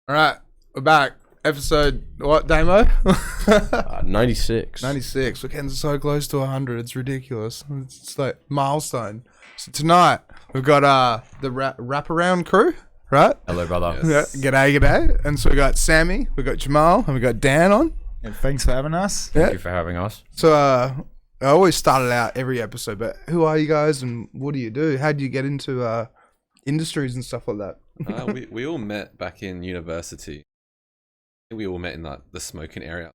All right, we're back. Episode, what, Damo? 96. 96. We're getting so close to 100. It's ridiculous. It's like milestone. So tonight, we've got the RapAround Crew, right? Hello, brother. Yes. Yeah, g'day. And so we got Sammy, we got Jehmal, and we got Dan on. And thanks for having us. Thank you for having us. So I always started out every episode, but who are you guys and what do you do? How do you get into industries and stuff like that? We all met back in university. We all met in like the smoking area.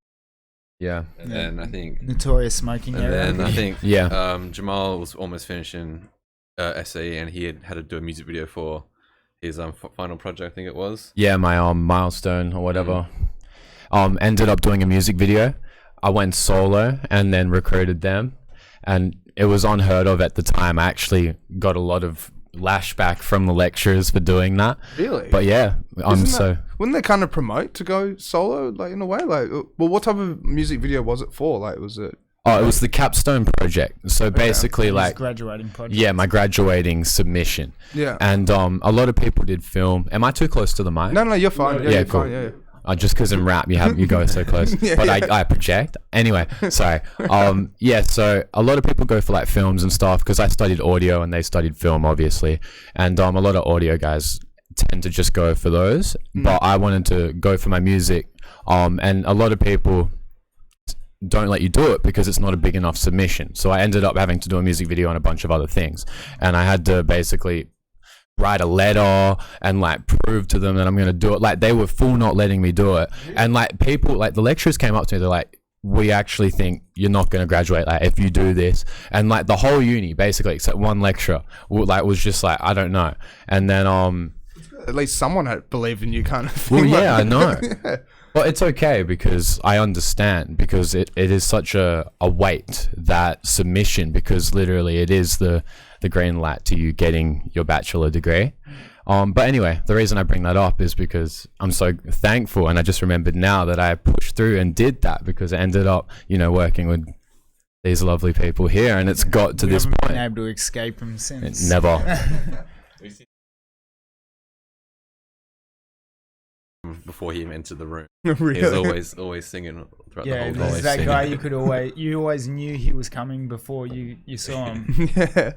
Yeah. And then I think, Notorious smoking and area. then I think, Yeah. Jehmal was almost finishing SAE, and he had to do a music video for his final project, I think it was. Yeah, my milestone or whatever. Ended up doing a music video. I went solo and then recruited them, and it was unheard of at the time. I actually got a lot of lashback from the lecturers for doing that. Really? But yeah, wouldn't they kind of promote to go solo, like in a way? Like, well, what type of music video was it for? Like, was it? Oh, it was the capstone project. So basically, His like, graduating project. yeah, my graduating submission. Yeah. And a lot of people did film. Am I too close to the mic? No, you're fine. Yeah, Yeah, you're cool. fine. Yeah. Just because in rap you go so close. Yeah, but yeah. I project anyway. Sorry. Yeah, so a lot of people go for like films and stuff because I studied audio and they studied film, obviously, and a lot of audio guys tend to just go for those. But I wanted to go for my music, and a lot of people don't let you do it because it's not a big enough submission. So I ended up having to do a music video and a bunch of other things, and I had to basically write a letter and like prove to them that I'm going to do it. Like, they were full not letting me do it. And like people, like the lecturers came up to me, they're like, we actually think you're not going to graduate, like, if you do this. And like the whole uni basically, except one lecturer, was just like, I don't know. And then At least someone had believed in you, kind of well, thing. yeah, I know. Yeah. Well, it's okay because I understand, because it is such a weight, that submission, because literally it is the green light to you getting your bachelor degree. But anyway, the reason I bring that up is because I'm so thankful, and I just remembered now that I pushed through and did that, because I ended up, working with these lovely people here, and it's got to this haven't point. been able to escape them since. Never. Before he even entered the room, Really? he was always singing throughout Yeah, the whole there's day. that guy you always knew he was coming before you saw him. Yeah.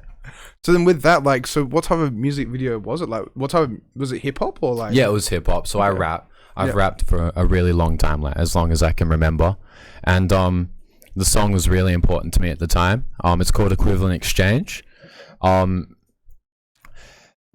So then with that, like, so what type of music video was it? Like, what type was it, hip hop or like? Yeah, it was hip hop. So I rap. I've Yeah. rapped for a really long time, like as long as I can remember. And the song was really important to me at the time. It's called Equivalent Exchange.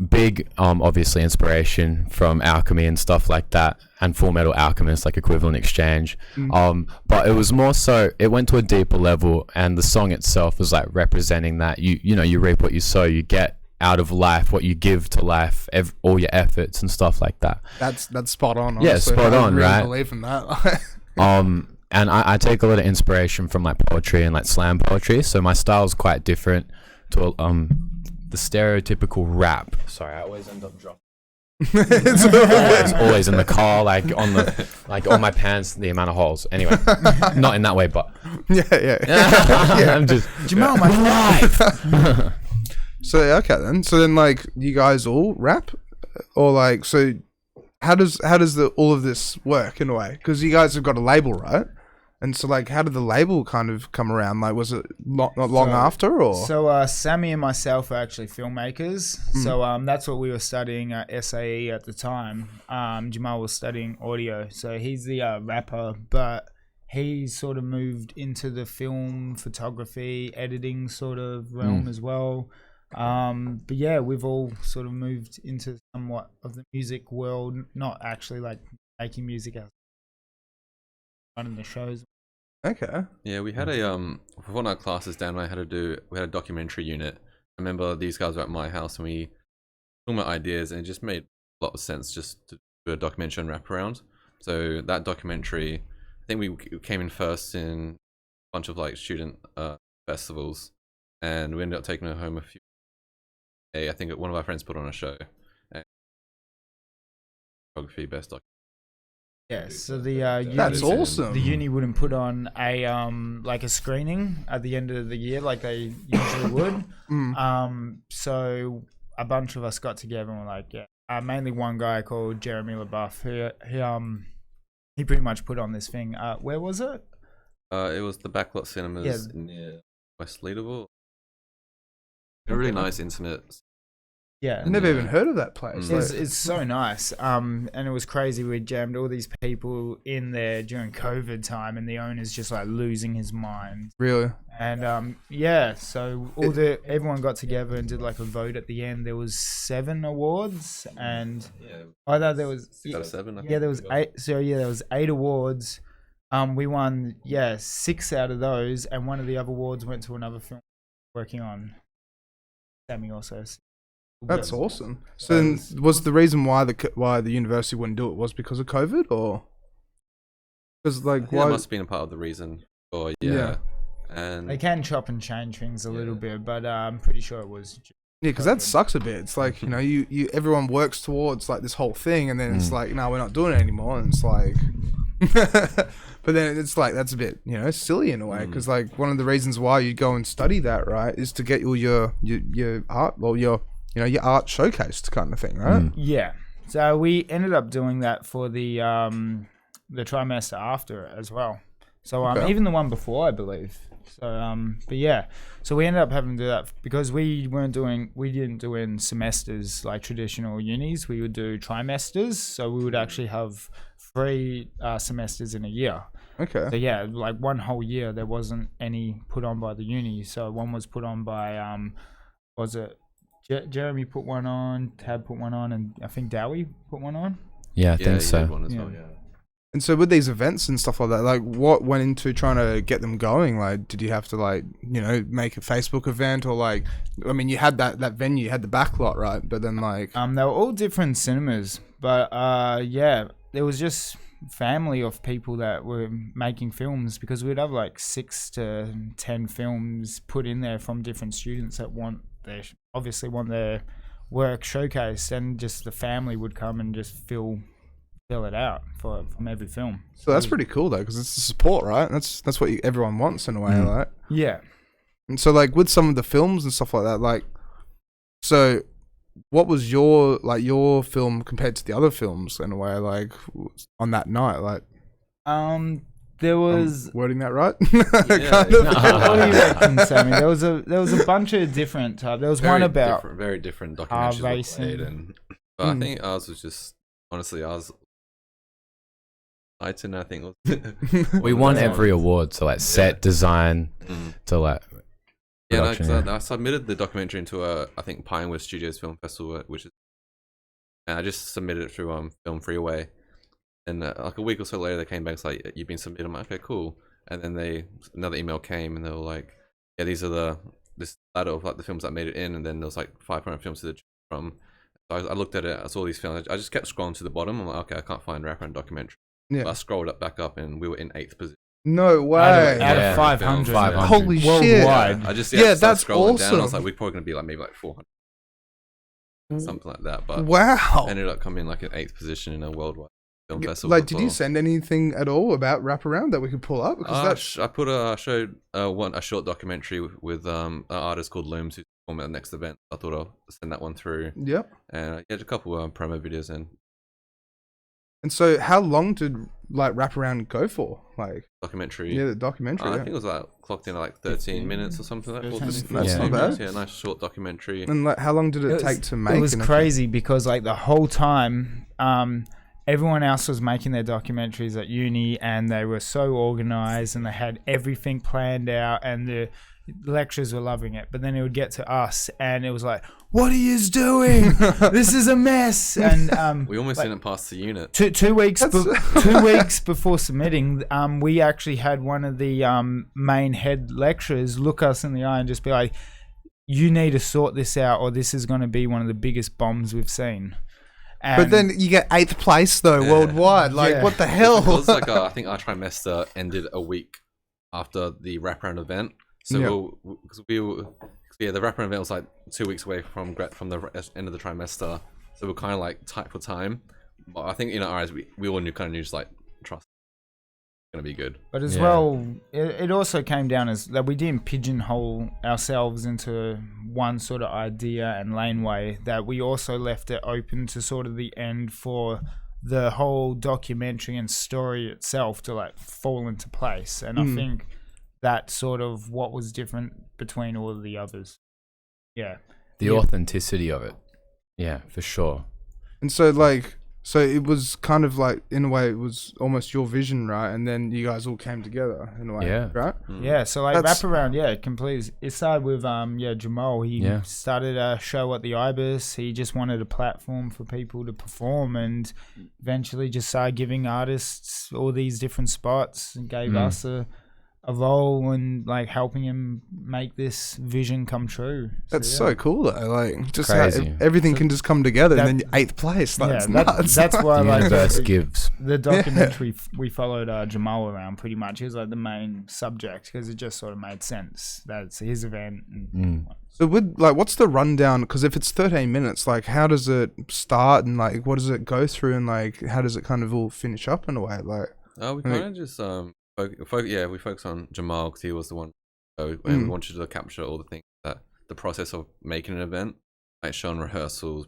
Big, obviously, inspiration from Alchemy and stuff like that, and Full Metal Alchemist, like Equivalent Exchange. But it was more so, it went to a deeper level, and the song itself was like representing that you reap what you sow, you get out of life what you give to life, all your efforts and stuff like that. That's spot on. Yeah, honestly. spot I on, really right? believe in that. And I take a lot of inspiration from like poetry and like slam poetry, so my style is quite different to the stereotypical rap. Sorry, I always end up dropping. It's always in the car, like on my pants, the amount of holes. Anyway, not in that way, but yeah. I'm just Jehmal, my life. So okay then. So then, like, you guys all rap, or like, so how does all of this work in a way? Because you guys have got a label, right? And so, like, how did the label kind of come around? Like, was it not long after, or? So Sammy and myself are actually filmmakers. So that's what we were studying at SAE at the time. Jehmal was studying audio. So he's the rapper, but he sort of moved into the film photography, editing sort of realm as well. But yeah, we've all sort of moved into somewhat of the music world, not actually like making music out, running the shows. Okay. Yeah, we had a for one of our classes down. We had a documentary unit. I remember these guys were at my house and we talked about ideas, and it just made a lot of sense just to do a documentary and wraparound. So that documentary, I think we came in first in a bunch of like student festivals, and we ended up taking it home a few. I think one of our friends put on a show. Photography best documentary. Yeah, so the That's uni, awesome. The uni wouldn't put on a like a screening at the end of the year like they usually would. So a bunch of us got together and were like, yeah, mainly one guy called Jeremy LaBeouf, he pretty much put on this thing. Where was it? It was the Backlot Cinemas near West Leaderville. A really nice internet. Yeah, I never even heard of that place. It's so nice. And it was crazy. We jammed all these people in there during COVID time, and the owner's just like losing his mind. Really? And so everyone got together and did like a vote at the end. There was 7 awards, and either there was 7. there was 8. So there was 8 awards. We won 6 out of those, and one of the other awards went to another film working on. Sammy also. That's awesome. So then, was the reason why the university wouldn't do it was because of COVID, or because like That must have been a part of the reason. Or Yeah. And They can chop and change things a little bit, but I'm pretty sure it was. Yeah, because that sucks a bit. It's like, you know, you everyone works towards like this whole thing, and then it's like, no, we're not doing it anymore. And it's like, but then it's like that's a bit, you know, silly in a way, because like one of the reasons why you go and study that, right, is to get your art, well, your art showcased kind of thing, right? Yeah. So we ended up doing that for the trimester after as well. So even the one before, I believe. So but yeah, so we ended up having to do that because we didn't do in semesters like traditional unis. We would do trimesters, so we would actually have 3 semesters in a year. Okay. So yeah, like one whole year there wasn't any put on by the uni. So one was put on by was it Jeremy put one on, Tab put one on, and I think Dowie put one on. Yeah, I think he so. did one as well, yeah. And so with these events and stuff like that, like what went into trying to get them going? Like, did you have to like, you know, make a Facebook event, or like, I mean, you had that venue, you had the back lot, right? But then like, They were all different cinemas, but yeah, there was just family of people that were making films, because we'd have like 6 to 10 films put in there from different students that obviously want their work showcased, and just the family would come and just fill it out from every film. so that's pretty cool though, because it's the support, right? That's what everyone wants in a way, right? Yeah. And so like with some of the films and stuff like that, like, so what was your film compared to the other films in a way, like on that night, like? There was. Wording that right? Kind of. What do you reckon, Sammy? There was a bunch of different types. There was one about very different documentaries racing. played, but I think ours was just honestly I think was We won every award, so like set design to like production, I submitted the documentary into I think Pinewood Studios Film Festival, and I just submitted it through Film Freeway, and like a week or so later they came back, it's like, you've been submitted. I'm like, okay, cool. And then another email came, and they were like, yeah, these are this ladder of like the films that made it in, and then there was like 500 films to choose from. So I looked at it, I saw these films, I just kept scrolling to the bottom. I'm like, okay, I can't find RapAround documentary. Yeah. But I scrolled back up, and we were in 8th position. No way. out of 500. 500. Holy shit. Worldwide. I just Yeah, started that's scrolling down. I was awesome. like, we're probably gonna be like maybe like 400, something like that. But Wow. ended up coming like in 8th position in a worldwide film festival. Like, as did you well. send anything at all about RapAround that we could pull up? Because I showed a short documentary with an artist called Looms who's performing at the next event. I thought I'll send that one through, yep. and I had a couple promo videos in. And so, how long did like RapAround go for? Like, Documentary. yeah, the documentary. I yeah. think it was like clocked in at like 13 minutes or something like that. 13, That's not bad. Yeah, nice short documentary. And like, how long did it take to make? It was and crazy because like the whole time, everyone else was making their documentaries at uni, and they were so organized, and they had everything planned out, and the lecturers were loving it. But then it would get to us, and it was like, "What are you doing? This is a mess!" And We almost like, didn't pass the unit. Two weeks 2 weeks before submitting, we actually had one of the main head lecturers look us in the eye and just be like, "You need to sort this out, or this is going to be one of the biggest bombs we've seen." But then you get 8th place though worldwide. Like, Yeah. what the hell? Because like I think our trimester ended a week after the RapAround event. So the RapAround event was like 2 weeks away from the end of the trimester. So we're kind of like tight for time. But I think in our eyes, we all knew just like trust. It's gonna be good. But as well, it also came down as that we didn't pigeonhole ourselves into one sort of idea and laneway, that we also left it open to sort of the end for the whole documentary and story itself to like fall into place. And I think that's sort of what was different between all of the others. Yeah. the authenticity of it. Yeah, for sure. And so, like, So it was kind of like, in a way, it was almost your vision, right? And then you guys all came together in a way, Yeah. right? Yeah, so like That's- Wraparound, yeah, completely. It started with Jehmal. He Yeah. started a show at the Ibis. He just wanted a platform for people to perform, and eventually just started giving artists all these different spots and gave us a role and like helping him make this vision come true. That's yeah. so cool, though. Like, just how Crazy. everything can just come together, that- and then you're 8th place. That's Yeah, nuts. that's why The like universe gives. the documentary we followed Jehmal around pretty much. He was like the main subject because it just sort of made sense. That's his event. And, So with like, what's the rundown? Because if it's 13 minutes, like, how does it start, and like, what does it go through, and like, how does it kind of all finish up in a way? Like, We kind of just we focus on Jehmal because he was the one. So and we wanted to capture all the things that the process of making an event, like showing rehearsals,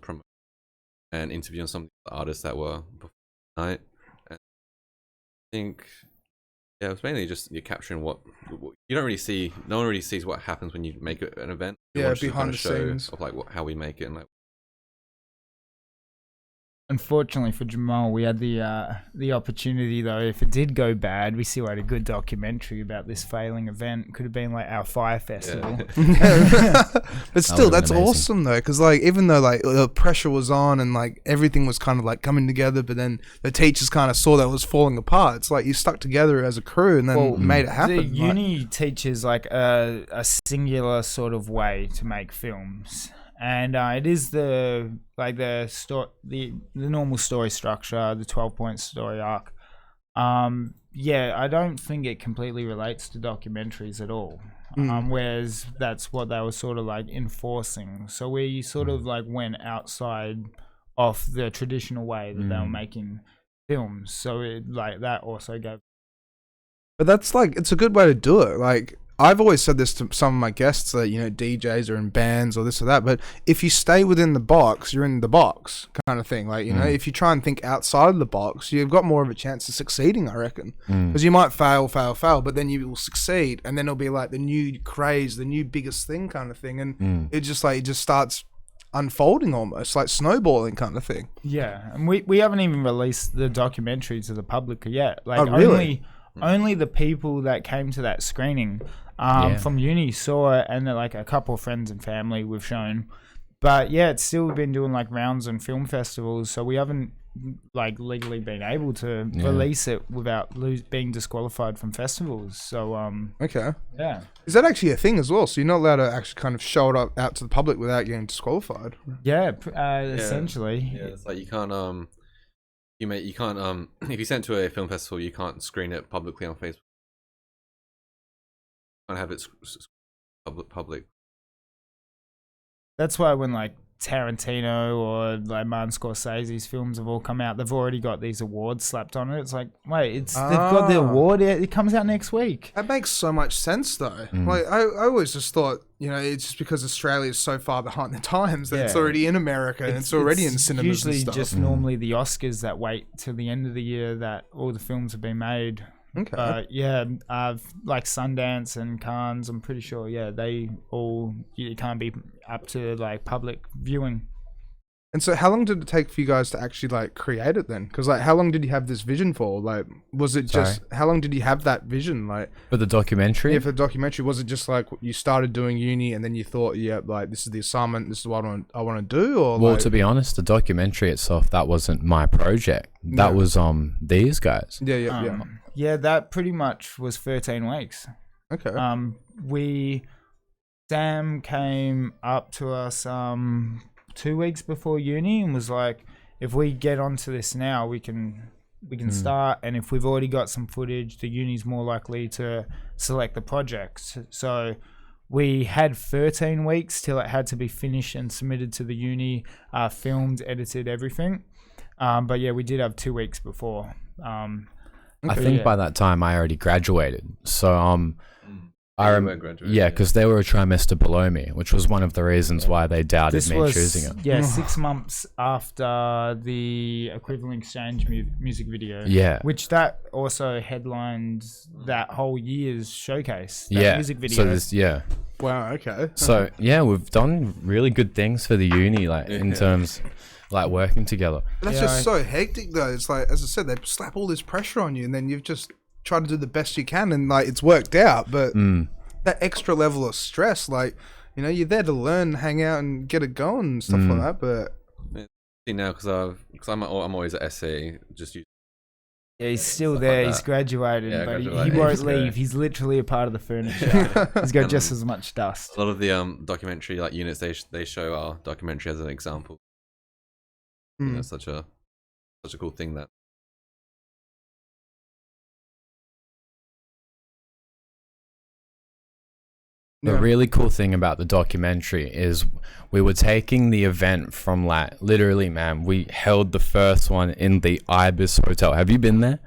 and interviewing some of the artists that were before the night. And I think it was mainly just you're capturing what you don't really see. No one really sees what happens when you make an event. We Yeah, wanted to behind kinda the show scenes. of like how we make it and like. unfortunately for Jehmal, we had the opportunity though. If it did go bad, we still had a good documentary about this failing event. Could have been like our fire festival. but still, would've been that's amazing. awesome though, because like, even though like the pressure was on and like everything was kind of like coming together, but then the teachers kind of saw that it was falling apart. It's like you stuck together as a crew and then made it happen. The like- uni teaches like a singular sort of way to make films, and it is the normal story structure, the 12-point story arc. Yeah, I don't think it completely relates to documentaries at all. Whereas that's what they were sort of like enforcing. So we sort of like went outside of the traditional way that they were making films. So it like that also gave. But that's like, it's a good way to do it. Like, I've always said this to some of my guests that, you know, DJs are in bands or this or that, but if you stay within the box, you're in the box kind of thing. Like, you know, if you try and think outside of the box, you've got more of a chance of succeeding, I reckon. Because you might fail, but then you will succeed. And then it'll be like the new craze, the new biggest thing kind of thing. And it just starts unfolding almost like snowballing kind of thing. Yeah, and we haven't even released the documentary to the public yet. Like Oh, really? only the people that came to that screening from uni saw it, and like a couple of friends and family we've shown. But yeah, it's still been doing like rounds and film festivals, so we haven't like legally been able to release it without being disqualified from festivals. So Okay. yeah. Is that actually a thing as well? So you're not allowed to actually kind of show it up out to the public without getting disqualified? Yeah, essentially. Yeah, it's like you can't if you send to a film festival, you can't screen it publicly on Facebook. You can't have it public. That's why when like Tarantino or like Martin Scorsese's films have all come out, they've already got these awards slapped on it. It's like, wait, they've got the award. It comes out next week. That makes so much sense, though. Like, I always just thought, you know, it's just because Australia is so far behind the times that it's Yeah. already in America and it's already in cinemas Usually and stuff. just normally the Oscars that wait till the end of the year that all the films have been made. Okay. Yeah, like Sundance and Cannes, I'm pretty sure. Yeah, they all it can't be up to like public viewing. And so how long did it take for you guys to actually like create it then? Because like, how long did you have this vision for? Like, was it just, how long did you have that vision? Like, For the documentary? yeah, for the documentary, was it just like you started doing uni and then you thought, yeah, like this is the assignment, this is what I want to do? Or Well, like, to be honest, the documentary itself, that wasn't my project. That was these guys. yeah. Yeah, that pretty much was 13 weeks. Okay. Sam came up to us 2 weeks before uni and was like, if we get onto this now, we can start, and if we've already got some footage, the uni's more likely to select the project. So we had 13 weeks till it had to be finished and submitted to the uni, filmed, edited, everything. But yeah, we did have 2 weeks before. I think by that time I already graduated. So graduated, because they were a trimester below me, which was one of the reasons why they doubted This me was choosing it. 6 months after the Equivalent Exchange music video. Yeah. Which that also headlined that whole year's showcase. That music video. So this, Wow. Okay. So yeah, we've done really good things for the uni, like in terms like working together. But that's just so hectic, though. It's like, as I said, they slap all this pressure on you, and then you've just tried to do the best you can, and like it's worked out. But that extra level of stress, like, you know, you're there to learn, hang out, and get it going and stuff like that. But now, because I'm always at SE, just use. Yeah, he's still there. He's graduated, Yeah, but he graduated. won't leave. He's literally a part of the furniture. He's got just as much dust. A lot of the documentary like units they show our documentary as an example. You know, such a cool thing that. The really cool thing about the documentary is we were taking the event from like literally, man, we held the first one in the Ibis Hotel. Have you been there?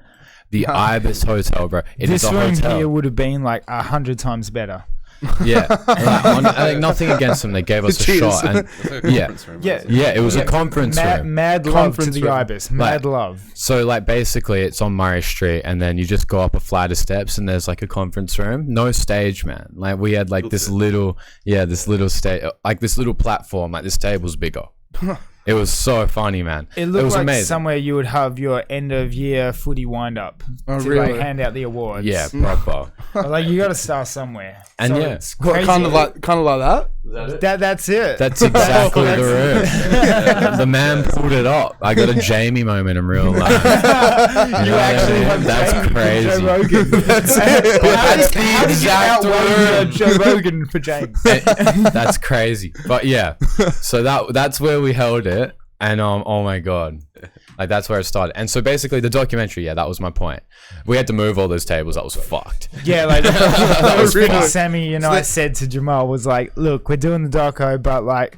The Ibis Hotel, bro. It is This a room hotel. here would have been like 100 times better. Yeah, like, nothing against them. They gave us a Cheers. shot, and yeah, it was a conference room. Mad love Conference to the room. Ibis. Mad love. So like basically, it's on Murray Street, and then you just go up a flight of steps, and there's like a conference room. No stage, man. Like we had like this little stage, like this little platform. Like this table's bigger. It was so funny, man. It looked was like amazing. somewhere you would have your end of year footy wind up Oh, to really? like hand out the awards. Yeah, proper. Like you got to start somewhere. And So yeah. it's crazy. kind of like that. That's it. That's exactly the room. The man pulled it up. I got a Jamie moment in real life. You actually have That's Jamie from crazy. Joe Rogan. That's it. That's the exact room. Joe Rogan for James. That's crazy. But yeah, so that's where we held it, and oh my god, like that's where it started. And so basically the documentary, yeah, that was my point. We had to move all those tables. That was fucked. Yeah, like that was Really? Sammy and I said to Jehmal was like, look, we're doing the doco, but like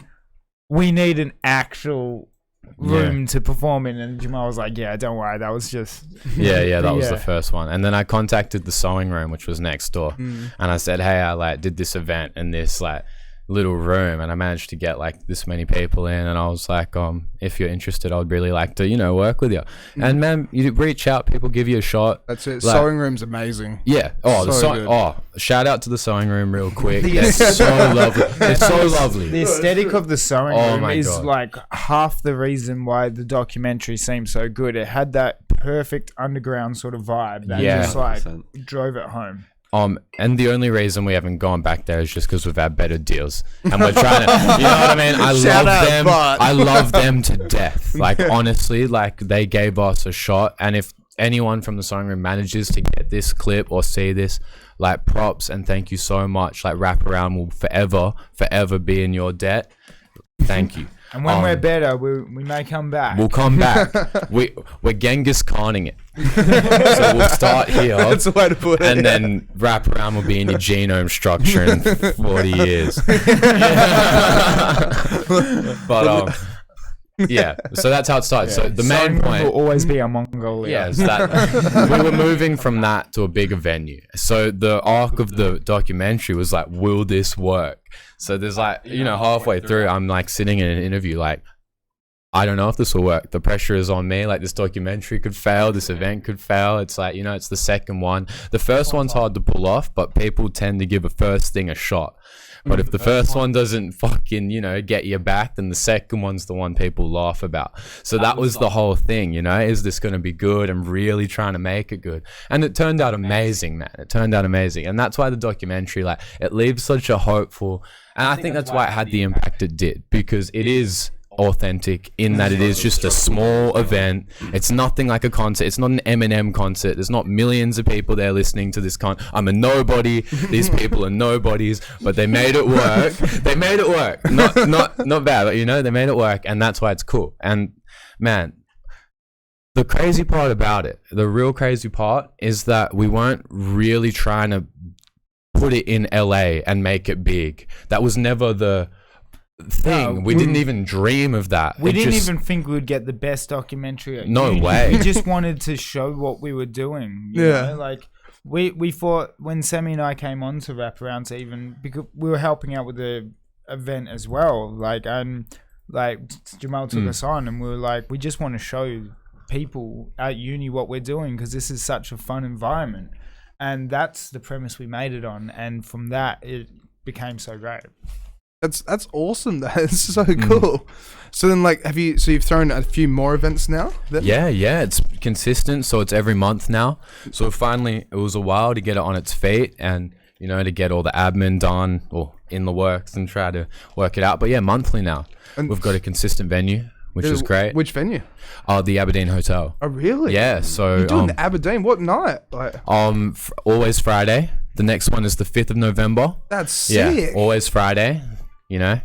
we need an actual room to perform in. And Jehmal was like, yeah, don't worry, that was just Yeah, that was the first one. And then I contacted the sewing room, which was next door, and I said, hey, I like did this event in this like little room, and I managed to get like this many people in, and I was like, if you're interested, I'd really like to, you know, work with you. And man, you reach out, people give you a shot. That's it. Like, Sewing room's amazing. yeah. Oh, the So good. shout out to the sewing room real quick. It's so lovely. It's so lovely. the aesthetic of the sewing room my is God. like half the reason why the documentary seemed so good. It had that perfect underground sort of vibe that Yeah. just like 100%. drove it home. And the only reason we haven't gone back there is just because we've had better deals, and we're trying to, you know what I mean? I Shout love out, them. Bart. I love them to death. Like honestly, like they gave us a shot, and if anyone from the sewing room manages to get this clip or see this, like props and thank you so much. Like RapAround will forever be in your debt. Thank you. And when we're better, we may come back. We'll come back. We're Genghis Khaning it. So we'll start here. That's the way to put it. And then RapAround will be in your genome structure in 40 years. But yeah, so that's how it started. So the Sewing main room point, will always be a Mongolia. yeah, is that we were moving from that to a bigger venue. So the arc of the documentary was like, will this work? So there's like, you know, halfway through, I'm like sitting in an interview like, I don't know if this will work. The pressure is on me. Like this documentary could fail. This event could fail. It's like, you know, it's the second one. The first one's hard to pull off, but people tend to give a first thing a shot. But if the first one doesn't fucking, you know, get you back, then the second one's the one people laugh about. So that was the whole thing, you know, is this going to be good? I'm really trying to make it good. And it turned out amazing, man. It turned out amazing. And that's why the documentary, like, it leaves such a hopeful, and I think that's why it had the impact it did, because it is authentic in that it is just a small event. It's nothing like a concert. It's not an Eminem concert. There's not millions of people there listening to this I'm a nobody. These people are nobodies, but they made it work. They made it work. Not bad, but you know, they made it work, and that's why it's cool. And man, the crazy part about it, the real crazy part is that we weren't really trying to put it in LA and make it big. That was never the thing. No, we didn't even dream of that. We It didn't just- even think we would get the best documentary at No uni. way. We just wanted to show what we were doing. You Yeah. know? Like we thought when Sammy and I came on to RapAround to even, because we were helping out with the event as well. Like Jehmal took us on, and we were like, we just want to show people at uni what we're doing, because this is such a fun environment. And that's the premise we made it on. And from that, it became so great. That's awesome. That's so cool. So then, like, you've thrown a few more events now? Then? Yeah, it's consistent. So it's every month now. So finally, it was a while to get it on its feet and, to get all the admin done or in the works and try to work it out. But yeah, monthly now. And we've got a consistent venue, which is great. Which venue? The Aberdeen Hotel. Oh, really? Yeah, so... You're doing the Aberdeen? What night? Like, always Friday. The next one is the 5th of November. That's sick. Yeah, always Friday. Yeah.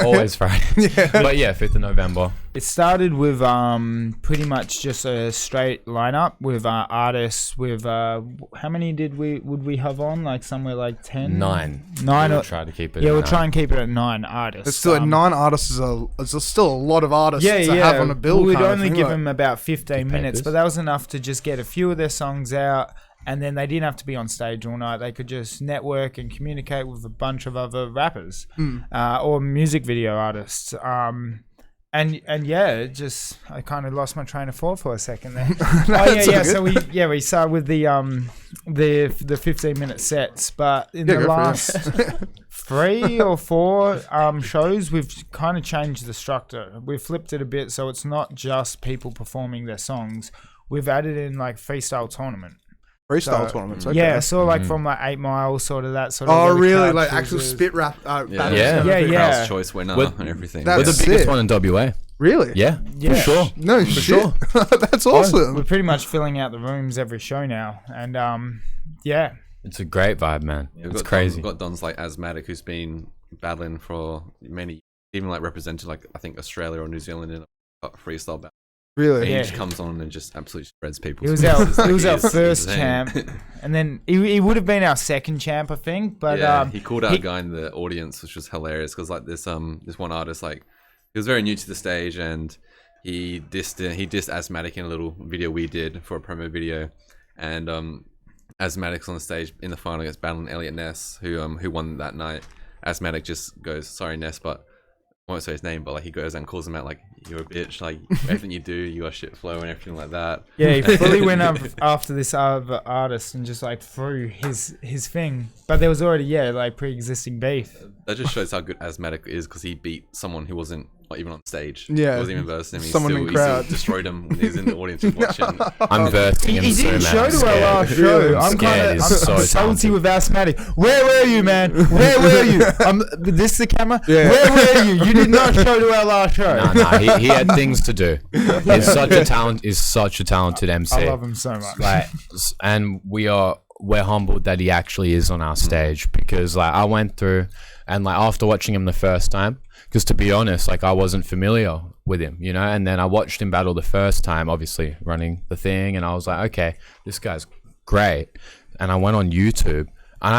Always Friday. Yeah. But yeah, 5th of November. It started with pretty much just a straight lineup with artists with how many would we have on? Like somewhere like 10? 9. We'll try to keep it. Yeah, we'll try and keep it at 9 artists. It's still at 9 artists is still a lot of artists to have on a bill. We'd only give them about 15 minutes, but that was enough to just get a few of their songs out. And then they didn't have to be on stage all night. They could just network and communicate with a bunch of other rappers or music video artists. And yeah, I kind of lost my train of thought for a second there. So we started with the 15-minute sets, but in the last 3 or 4 shows, we've kind of changed the structure. We've flipped it a bit, so it's not just people performing their songs. We've added in like freestyle tournament. Freestyle tournaments, okay. Yeah, so like from like 8 Mile, sort of that sort of. Oh, really? Like actual spit rap battles? Yeah. Crowd's choice winner and everything. We're the biggest one in WA. Really? Yeah, for sure. No, for sure. That's awesome. We're pretty much filling out the rooms every show now, and yeah. It's a great vibe, man. It's crazy. We've got Dons like Asthmatic, who's been battling for many, even like represented like I think Australia or New Zealand in a freestyle battle. Really? He just comes on and just absolutely spreads people. He was our first champ, and then he would have been our second champ, I think. But he called out a guy in the audience, which was hilarious because like this one artist, like he was very new to the stage and he dissed Asthmatic in a little video we did for a promo video, and Asthmatic's on the stage in the final against battling Elliot Ness, who won that night. Asthmatic just goes, "Sorry Ness, but." I won't say his name, but like he goes and calls him out like you're a bitch, like everything you do, you got shit flow and everything like that. Yeah, he fully went up after this other artist and just like threw his thing, but there was already like pre-existing beef. That just shows how good Asthmatic is because he beat someone who wasn't even on stage. Yeah, he wasn't even versing him. He still destroyed him when he was in the audience watching. I'm versing him. He didn't show to our last show. I'm salty with Asthmatic. Where were you, man? Where were you? This is the camera. Yeah. Where were you? You did not show to our last show. No, he had things to do. He's such a talented MC. I love him so much. Like, and we're humbled that he actually is on our stage because like I went through and like after watching him the first time, because to be honest, like I wasn't familiar with him, and then I watched him battle the first time, obviously running the thing, and I was like, okay, this guy's great. And I went on YouTube and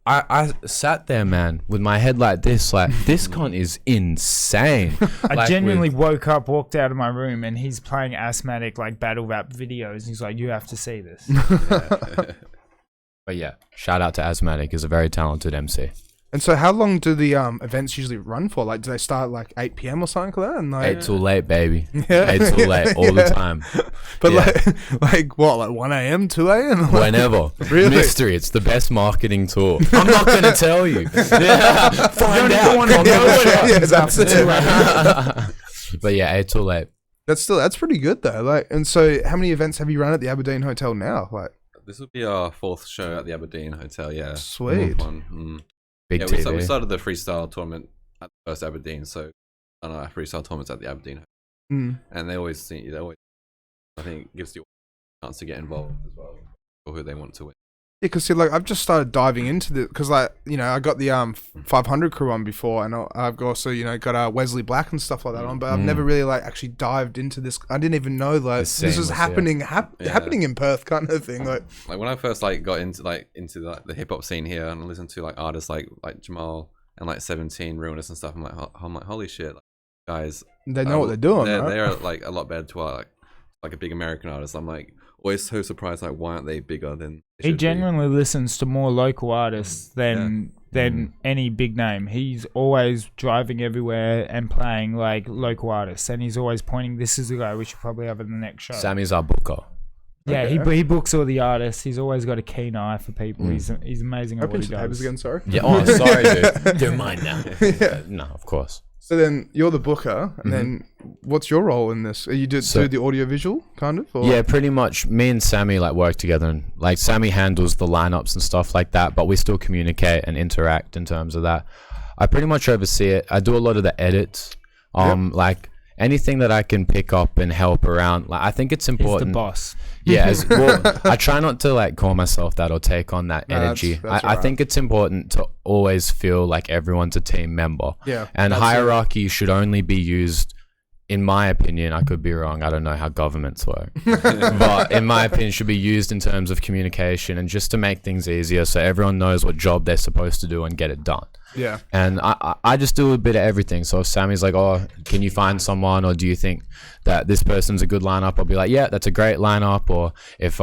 I sat there, man, with my head like this cunt is insane. I genuinely woke up, walked out of my room, and he's playing Asthmatic like battle rap videos. He's like, you have to see this. But yeah, shout out to Asthmatic, he's a very talented MC. And so how long do the events usually run for? Like, do they start like 8 p.m. or something like that? And like 8 till late, baby. 8 till late, all the time. But like what, like 1 a.m., 2 a.m.? Whenever. Really? Mystery, it's the best marketing tool. I'm not going to tell you. Find out. That's it. But yeah, 8 till late. That's pretty good though. Like, and so how many events have you run at the Aberdeen Hotel now? Like, this will be our 4th show at the Aberdeen Hotel. Yeah, sweet. Big we started the freestyle tournament at the first Aberdeen, so I don't know, freestyle tournaments at the Aberdeen, and they always I think gives you a chance to get involved as well for who they want to win. Yeah, because like I've just started diving into this because like I got the 500 crew on before, and I've also got Wesley Black and stuff like that on, but I've never really like actually dived into this. I didn't even know like this was happening happening in Perth kind of thing. Like when I first like got into the hip hop scene here and listened to like artists like Jehmal and like 17 Realness and stuff, I'm like holy shit, like, guys, they know what they're doing. They're like a lot better to like a big American artist. I'm like always so surprised, like why aren't they bigger than he genuinely listens to more local artists than any big name. He's always driving everywhere and playing like local artists, and he's always pointing, this is the guy we should probably have in the next show. Sammy's our booker. Yeah, Okay. he books all the artists. He's always got a keen eye for people. He's amazing at Open what he to the papers does. again, sorry. Yeah. Oh, sorry, dude. Don't mind now. Yeah. No, of course. So then you're the booker, and then what's your role in this? Are you do the audiovisual kind of? Or? Yeah, pretty much. Me and Sammy like work together, and like Sammy handles the lineups and stuff like that, but we still communicate and interact in terms of that. I pretty much oversee it. I do a lot of the edits. Like anything that I can pick up and help around. Like I think it's He's important. the boss. Yeah, well, I try not to like call myself that or take on that energy. that's I think it's important to always feel like everyone's a team member. Yeah, And that's hierarchy should only be used, in my opinion, I could be wrong, I don't know how governments work, but in my opinion, should be used in terms of communication and just to make things easier so everyone knows what job they're supposed to do and get it done. Yeah. And I just do a bit of everything. So if Sammy's like, oh, can you find someone, or do you think that this person's a good lineup? I'll be like, yeah, that's a great lineup. Or if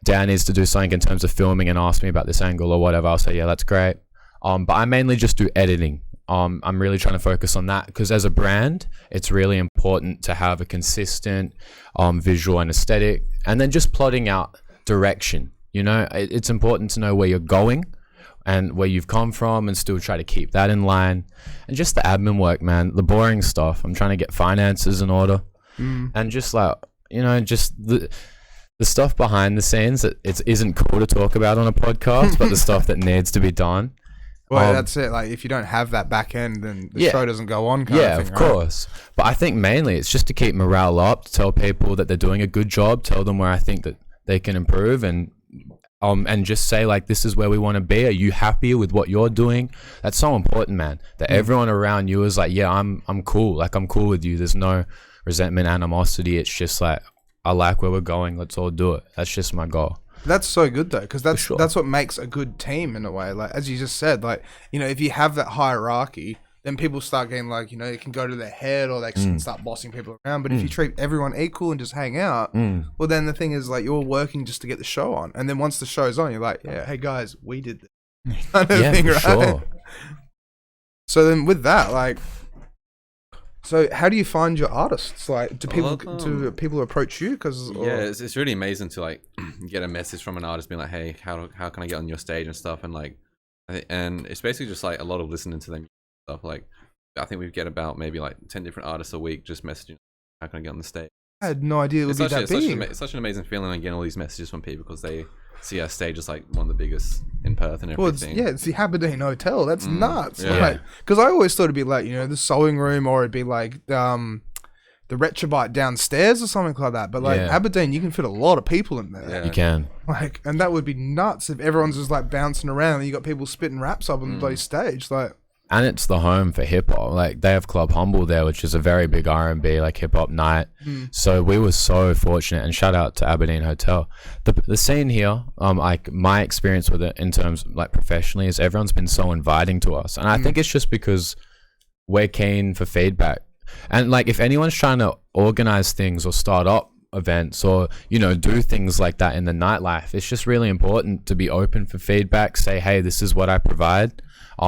Dan needs to do something in terms of filming and ask me about this angle or whatever, I'll say, yeah, that's great. But I mainly just do editing. I'm really trying to focus on that because as a brand, it's really important to have a consistent visual and aesthetic, and then just plotting out direction. You know, it's important to know where you're going and where you've come from and still try to keep that in line. And just the admin work, man, the boring stuff. I'm trying to get finances in order and just like, you know, just the stuff behind the scenes that it isn't cool to talk about on a podcast, but the stuff that needs to be done. Well, that's it. Like, if you don't have that back end, then the show doesn't go on. Kind of thing, of course. But I think mainly it's just to keep morale up, to tell people that they're doing a good job, tell them where I think that they can improve, and just say like, this is where we want to be. Are you happy with what you're doing? That's so important, man. That everyone around you is like, yeah, I'm cool. Like, I'm cool with you. There's no resentment, animosity. It's just like, I like where we're going. Let's all do it. That's just my goal. That's so good though, because that's sure. that's what makes a good team in a way. Like, as you just said, like, you know, if you have that hierarchy, then people start getting like, you know, it can go to their head, or they can start bossing people around. But if you treat everyone equal and just hang out, well, then the thing is like, you're working just to get the show on, and then once the show's on, you're like, yeah, hey guys, we did this kind of thing, for right? sure. So then with that, like, so how do you find your artists? Like, do people approach you? It's really amazing to like get a message from an artist being like, hey, how can I get on your stage and stuff, and like, and it's basically just like a lot of listening to them stuff. Like, I think we get about maybe like 10 different artists a week just messaging, how can I get on the stage? I had no idea it would be that big. It's such an amazing feeling, like, getting all these messages from people because they see our stage as like one of the biggest in Perth and everything. Well, it's the Aberdeen Hotel. That's nuts. Yeah. Because I always thought it'd be like, you know, the sewing room, or it'd be like the Retrobite downstairs or something like that. But like Aberdeen, you can fit a lot of people in there. Yeah. You can. Like, and that would be nuts if everyone's just like bouncing around and you got people spitting raps up on the bloody stage. Like, And it's the home for hip hop. Like, they have Club Humble there, which is a very big R&B, like, hip hop night. So we were so fortunate, and shout out to Aberdeen Hotel. The scene here, like, my experience with it in terms like professionally, is everyone's been so inviting to us, and I think it's just because we're keen for feedback. And like, if anyone's trying to organize things or start up events or, you know, do things like that in the nightlife, it's just really important to be open for feedback. Say, hey, this is what I provide.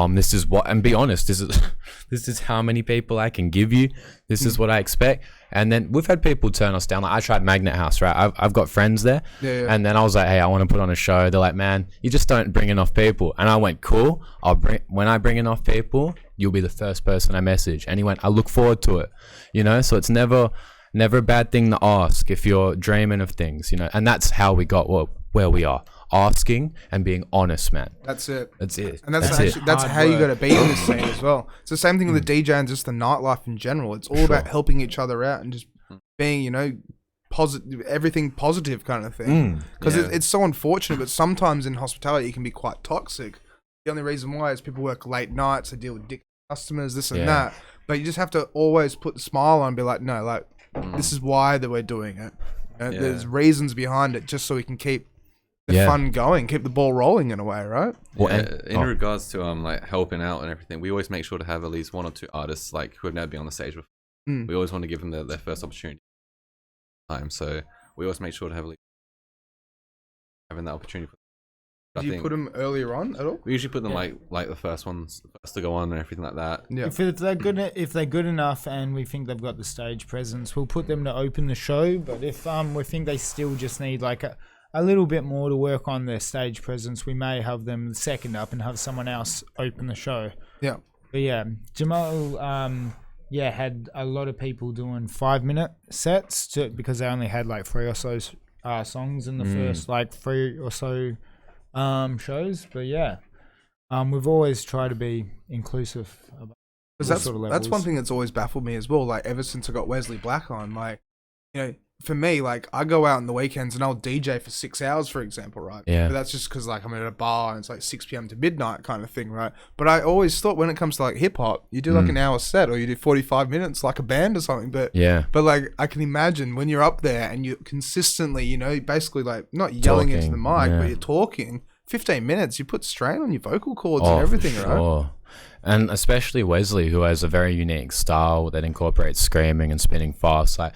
This is what, and be honest, this is how many people I can give you. This is what I expect. And then we've had people turn us down. Like, I tried Magnet House, right? I've got friends there. And then I was like, hey, I want to put on a show. They're like, man, you just don't bring enough people. And I went, cool. When I bring enough people, you'll be the first person I message. And he went, I look forward to it. You know, so it's never a bad thing to ask if you're dreaming of things, you know. And that's how we got where we are. Asking and being honest, man. That's it. And that's how you got to be in this scene as well. It's the same thing with the DJ and just the nightlife in general. It's all about helping each other out and just being, you know, positive, everything positive kind of thing. Because it's so unfortunate, but sometimes in hospitality it can be quite toxic. The only reason why is people work late nights, they deal with dick customers, this and that. But you just have to always put the smile on and be like, no, like, this is why that we're doing it. There's reasons behind it, just so we can keep the fun going, keep the ball rolling in a way, right? In regards to like helping out and everything, we always make sure to have at least one or two artists like who have never been on the stage before. We always want to give them their first opportunity time, so we always make sure to have at least having that opportunity. Do you put them earlier on at all? We usually put them like the first ones first to go on and everything like that. Yeah. If they're good enough, and we think they've got the stage presence, we'll put them to open the show. But if we think they still just need like a little bit more to work on their stage presence, we may have them second up and have someone else open the show. Yeah. But yeah, Jehmal, had a lot of people doing 5-minute sets because they only had like 3 or so songs in the first like 3 or so shows. But yeah, we've always tried to be inclusive about Because that's one thing that's always baffled me as well. Like ever since I got Wesley Black on, like, you know, for me, like I go out on the weekends and I'll DJ for 6 hours, for example, right? Yeah. But that's just because like I'm at a bar and it's like 6 p.m. to midnight kind of thing, right? But I always thought when it comes to like hip hop, you do like an hour set or you do 45 minutes like a band or something. But like I can imagine when you're up there and you consistently, you know, basically like not yelling into the mic, but you're talking 15 minutes, you put strain on your vocal cords and everything, right? And especially Wesley, who has a very unique style that incorporates screaming and spinning fast. Like,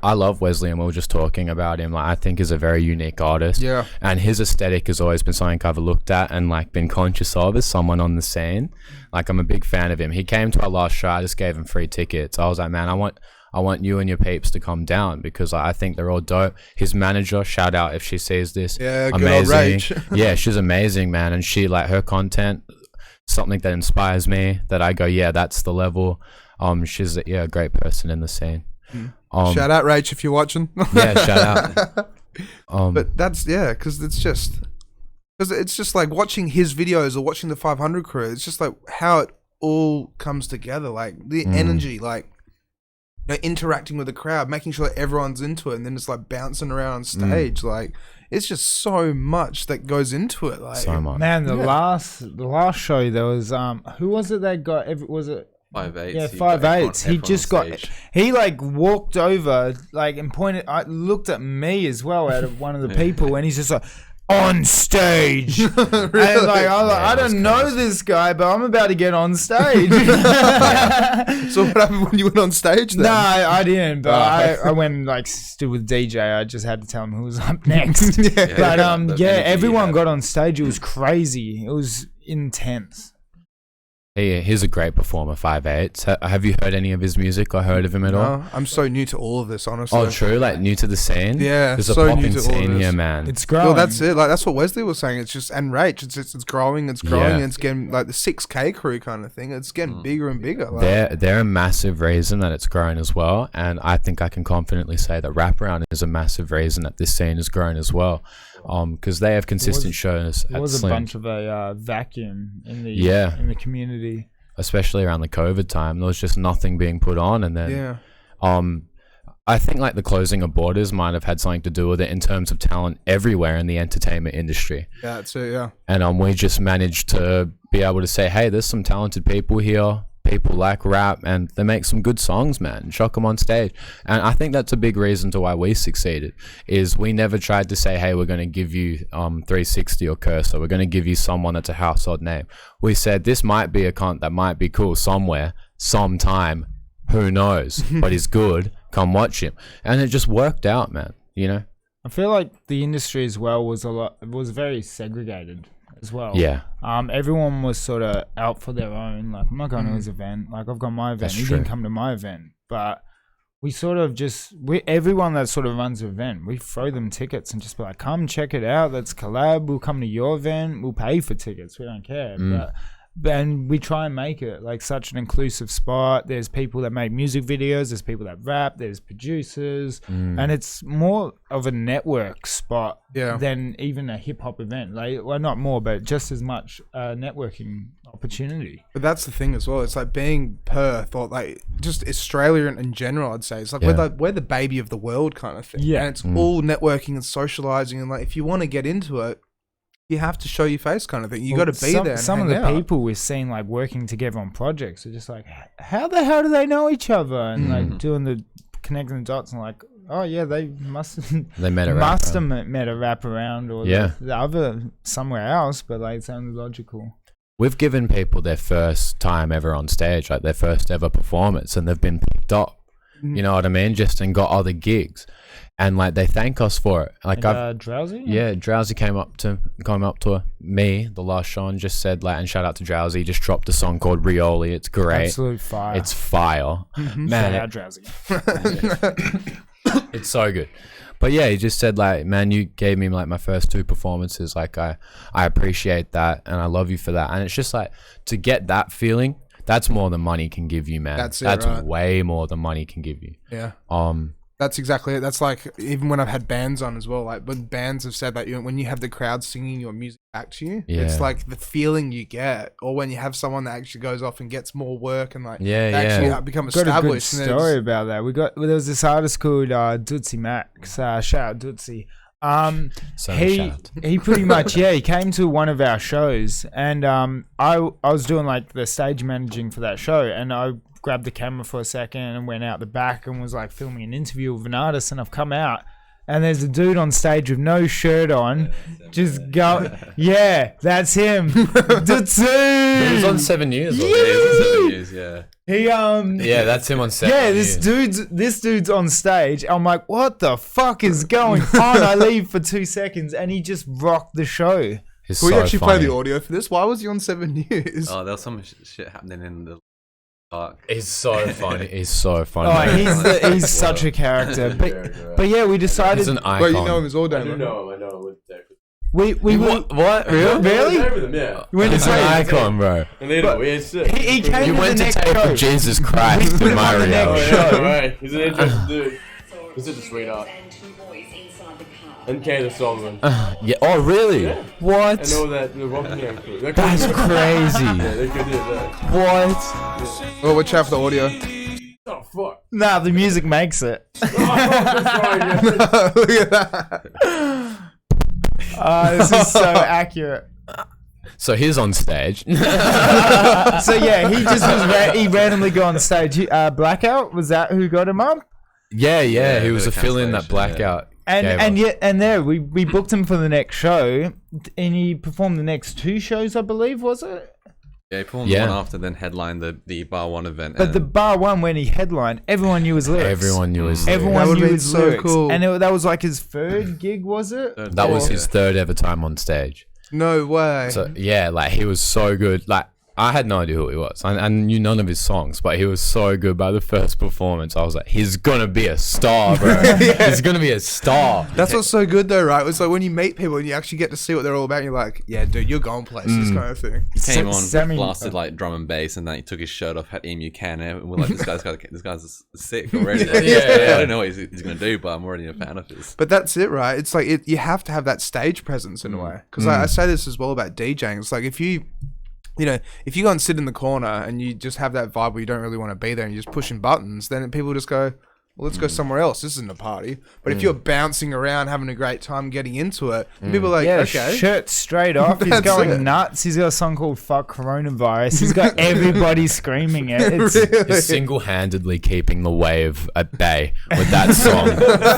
I love Wesley, and we were just talking about him. Like, I think he's a very unique artist. Yeah. And his aesthetic has always been something I've looked at and like been conscious of as someone on the scene. Like, I'm a big fan of him. He came to our last show. I just gave him free tickets. I was like, man, I want you and your peeps to come down because I think they're all dope. His manager, shout out if she sees this. Yeah, amazing. Yeah, she's amazing, man. And she, like, her content, something that inspires me, that I go, yeah, that's the level. She's a great person in the scene. Shout out Rach if you're watching. Yeah, shout out. But that's because it's just like watching his videos or watching the 500 Crew. It's just like how it all comes together, like the energy, like, you know, interacting with the crowd, making sure that everyone's into it, and then it's like bouncing around on stage, like. It's just so much that goes into it. Like, so much. Man, the last show there was who was it that got was it 5'8"? Yeah, 5'8". He just he like walked over like and pointed. Looked at me as well out of one of the people, and he's just like, on stage. Really? And like, I don't know this guy, but I'm about to get on stage. So what happened when you went on stage then? No, I didn't, but I went and like stood with DJ. I just had to tell him who was up next. But everyone got on stage. It was crazy. It was intense. He's a great performer, 5'8". Have you heard any of his music or heard of him at all? I'm so new to all of this, honestly. Oh, true? Like, new to the scene? Yeah, there's a popping scene here, man. It's growing. Well, that's it. Like, that's what Wesley was saying. It's just, and Rach, it's growing, and it's getting, like, the 6K crew kind of thing. It's getting bigger and bigger. Like. They're a massive reason that it's grown as well, and I think I can confidently say that RapAround is a massive reason that this scene has grown as well. Because they have consistent shows at There was Slim. a bunch of a vacuum in the community. Especially around the COVID time, there was just nothing being put on, and then I think like the closing of borders might have had something to do with it in terms of talent everywhere in the entertainment industry. Yeah, that's it. Yeah, and we just managed to be able to say, hey, there's some talented people here. People like rap, and they make some good songs, man. Shock them on stage, and I think that's a big reason to why we succeeded. Is we never tried to say, "Hey, we're going to give you 360 or Cursor. We're going to give you someone that's a household name." We said this might be a cunt that might be cool somewhere, sometime. Who knows? But he's good. Come watch him, and it just worked out, man. You know. I feel like the industry as well was very segregated as well. Yeah. Everyone was sort of out for their own. Like, I'm not going to his event. Like, I've got my event. He didn't come to my event. But we sort of everyone that sort of runs an event, we throw them tickets and just be like, come check it out. Let's collab. We'll come to your event. We'll pay for tickets. We don't care. And we try and make it like such an inclusive spot. There's people that make music videos. There's people that rap. There's producers. And it's more of a network spot than even a hip hop event. Like, well, not more, but just as much networking opportunity. But that's the thing as well. It's like being Perth or like just Australia in general, I'd say. It's like we're the baby of the world kind of thing. Yeah. And it's all networking and socializing. And like, if you want to get into it, you have to show your face kind of thing. You got to be there. Some of the people we've seen like working together on projects are just like, how the hell do they know each other? And like doing the connecting the dots and like, oh yeah, they must have met a RapAround or the other somewhere else, but like it sounds logical. We've given people their first time ever on stage, like their first ever performance, and they've been picked up. You know what I mean? Just and got other gigs, and like they thank us for it. Like Drowsy. yeah, Drowsy came up to me the last show and just said like, and shout out to Drowsy, just dropped a song called Rioli. It's great. Absolute fire. It's fire, man. Shout out Drowsy. It's so good. But yeah, he just said like, man, you gave me like my first 2 performances. Like I appreciate that and I love you for that. And it's just like to get that feeling, that's more than money can give you, man. That's it, That's right? way more than money can give you. Yeah. That's exactly it. That's like even when I've had bands on as well. Like when bands have said that when you have the crowd singing your music back to you, Yeah. it's like the feeling you get. Or when you have someone that actually goes off and gets more work and like Yeah, they yeah. actually become Got a good established. and story about that. There was this artist called Dootsy Max. Shout out Dootsy. So he shout out. he pretty much he came to one of our shows and I was doing like the stage managing for that show and I grabbed the camera for a second and went out the back and was like filming an interview with an artist and I've come out and there's a dude on stage with no shirt on just go that's him. Dootsy. He was on 7 Years. Yeah, it's 7 years, yeah. He Yeah, that's him on 7 Yeah, Years. this dude's on stage. I'm like, what the fuck is going on? I leave for 2 seconds and he just rocked the show. He's Can we so actually funny. play the audio for this? Why was he on 7 Years? Oh, there was some shit happening in the park. He's so funny. He's so funny. Oh, he's such a character. But yeah, we decided He's an icon. Wait, you know him as all day. I do know him. I know him. we What? Really? Really? I with him, yeah. We went to He's an play. icon, bro. And they know. He's sick. He came You to went the to next tape show. with Jesus Christ put in him my on the next reality. show. Yeah, right. He's an interesting dude. He's such a sweetheart. And Kayla Solomon. Yeah. Oh, really? Yeah. What? I know that the Rockingham crew. They're That's cool. crazy. Yeah, they're good dudes. What? Oh, watch out for the audio. Oh, fuck. Nah, the music makes it. Oh, that's right, yeah. Look at that. This is so accurate. So he's on stage. So yeah, he just was he randomly got on stage. Blackout, was that who got him up? Yeah. Yeah, He was a bit of fill-in that cancellation, Blackout. And there we booked him for the next show, and he performed the next 2 shows, I believe, was it? Yeah, he performed Yeah. one after, then headlined the Bar 1 event. But the bar one when he headlined, everyone knew his lyrics. Everyone knew his. That Everyone would've knew been his so lyrics, cool. and that was like his 3rd gig, was it? That was his 3rd ever time on stage. No way. So yeah, like he was so good. Like I had no idea who he was. I knew none of his songs, but he was so good by the first performance. I was like, he's gonna be a star, bro. He's gonna be a star. That's what's so good though, right? It's like when you meet people and you actually get to see what they're all about, you're like, yeah, dude, you're going places, kind of thing. He came on, Sammy- blasted like drum and bass, and then he took his shirt off, had Emu Can, and we're like, this guy's sick already. Yeah. I don't know what he's gonna do, but I'm already a fan of his. But that's it, right? It's like you have to have that stage presence in a way. Because I say this as well about DJing. It's like if you go and sit in the corner and you just have that vibe where you don't really want to be there and you're just pushing buttons, then people just go, well, let's go somewhere else. This isn't a party. But if you're bouncing around, having a great time, getting into it, and people are like, Yeah, okay. shirt straight off. He's That's going it. nuts. He's got a song called "Fuck Coronavirus." He's got everybody screaming it. It's, He's single-handedly keeping the wave at bay with that song.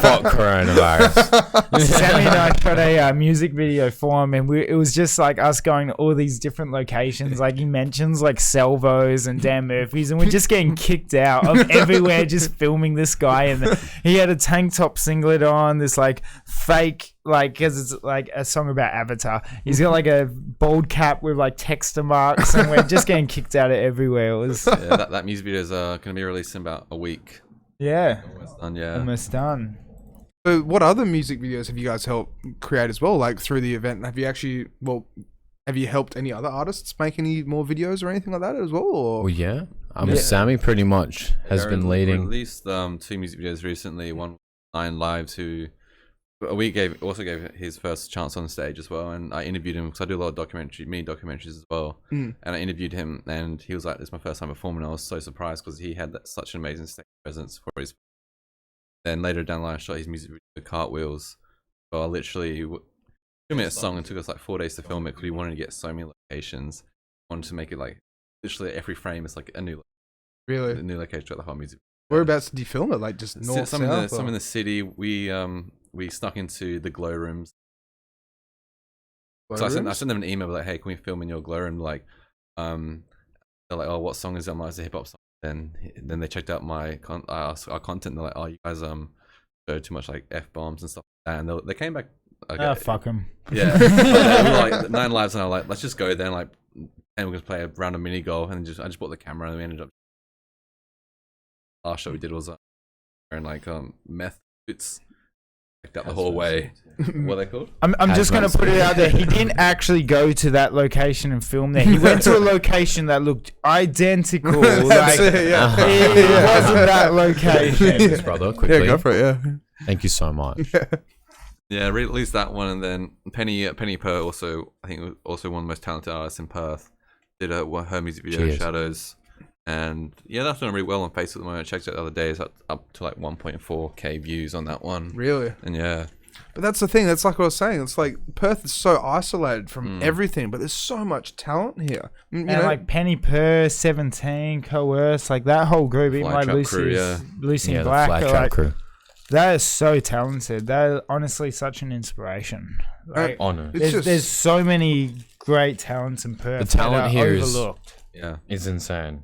Fuck coronavirus. Sammy and I shot a music video for him, and it was just like us going to all these different locations. Like he mentions, like Salvos and Dan Murphy's, and we're just getting kicked out of everywhere, just filming this guy. And he had a tank top singlet on, this like fake, like because it's like a song about Avatar. He's got like a bald cap with like texture marks, and we're just getting kicked out of everywhere. It was Yeah, that music video is gonna be released in about a week. yeah, Almost done, yeah. almost done. So what other music videos have you guys helped create as well? Like through the event, have you helped any other artists make any more videos or anything like that as well? Or? Well, yeah. Sammy pretty much has been leading. Released 2 music videos recently. One, Nine Lives, who also gave his first chance on stage as well. And I interviewed him because I do a lot of documentaries as well. And I interviewed him, and he was like, "This is my first time performing." I was so surprised because he had such an amazing stage presence for his. Then later down the line, I shot his music video, Cartwheels. So I literally filmed a song and took us like 4 days to film it because we wanted to get so many locations. Wanted to make it like literally every frame is like a new location throughout the whole music. Whereabouts did you film it? Like just north, some south? some in the city. We snuck into the glow rooms. So I sent them an email like, "Hey, can we film in your glow room?" Like, they're like, "Oh, what song is it?" I'm like, "It's a hip hop song." then they checked out our content. And they're like, "Oh, you guys show too much like f-bombs and stuff like that." And they came back. Okay. Fuck him. Yeah, they were like 9 lives, and I was like, "Let's just go there." And like, and we're gonna play a round of mini golf, and I just bought the camera, and we ended up. Last show we did was wearing like meth suits, like out the hallway. What are they called? I'm just going to put it out there. He didn't actually go to that location and film there. He went to a location that looked identical. Like, it wasn't that location. Yes, brother, quickly. Yeah, go for it. Yeah. Thank you so much. Yeah, released that one, and then Penny Perth also, I think, also one of the most talented artists in Perth, did her music video Shadows. And yeah, that's doing really well on Facebook at the moment. I checked it the other day. It's up to like 1.4k views on that one. Really? And yeah. But that's the thing. That's like what I was saying. It's like Perth is so isolated from everything, but there's so much talent here. You know? Like Penny Perth, 17, Coerce, like that whole group, even like Lucy Yeah, Black. the Flat Trap Crew. That is so talented. They're honestly such an inspiration. Like, Honor. there's so many great talents in Perth. The talent that are here overlooked. is insane.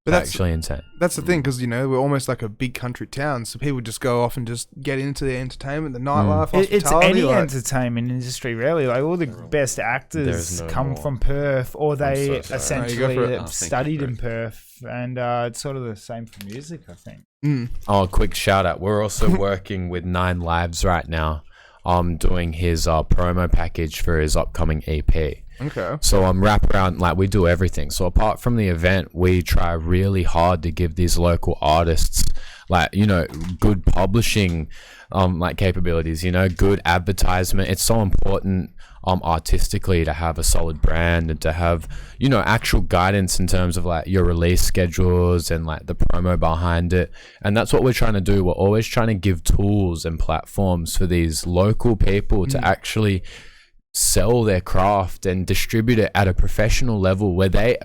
But that's Actually insane. That's the thing, because you know we're almost like a big country town, so people just go off and just get into the entertainment, the nightlife, hospitality. It's any entertainment industry, really. Like all the best actors come from Perth, or they essentially studied in Perth, and it's sort of the same for music, I think. Oh, quick shout out. We're also working with 9 Lives right now. Doing his promo package for his upcoming EP. Okay. So RapAround, like we do everything. So apart from the event, we try really hard to give these local artists, like, you know, good publishing like capabilities, you know, good advertisement. It's so important artistically to have a solid brand and to have, you know, actual guidance in terms of like your release schedules and like the promo behind it. And that's what we're trying to do. We're always trying to give tools and platforms for these local people to actually sell their craft and distribute it at a professional level where they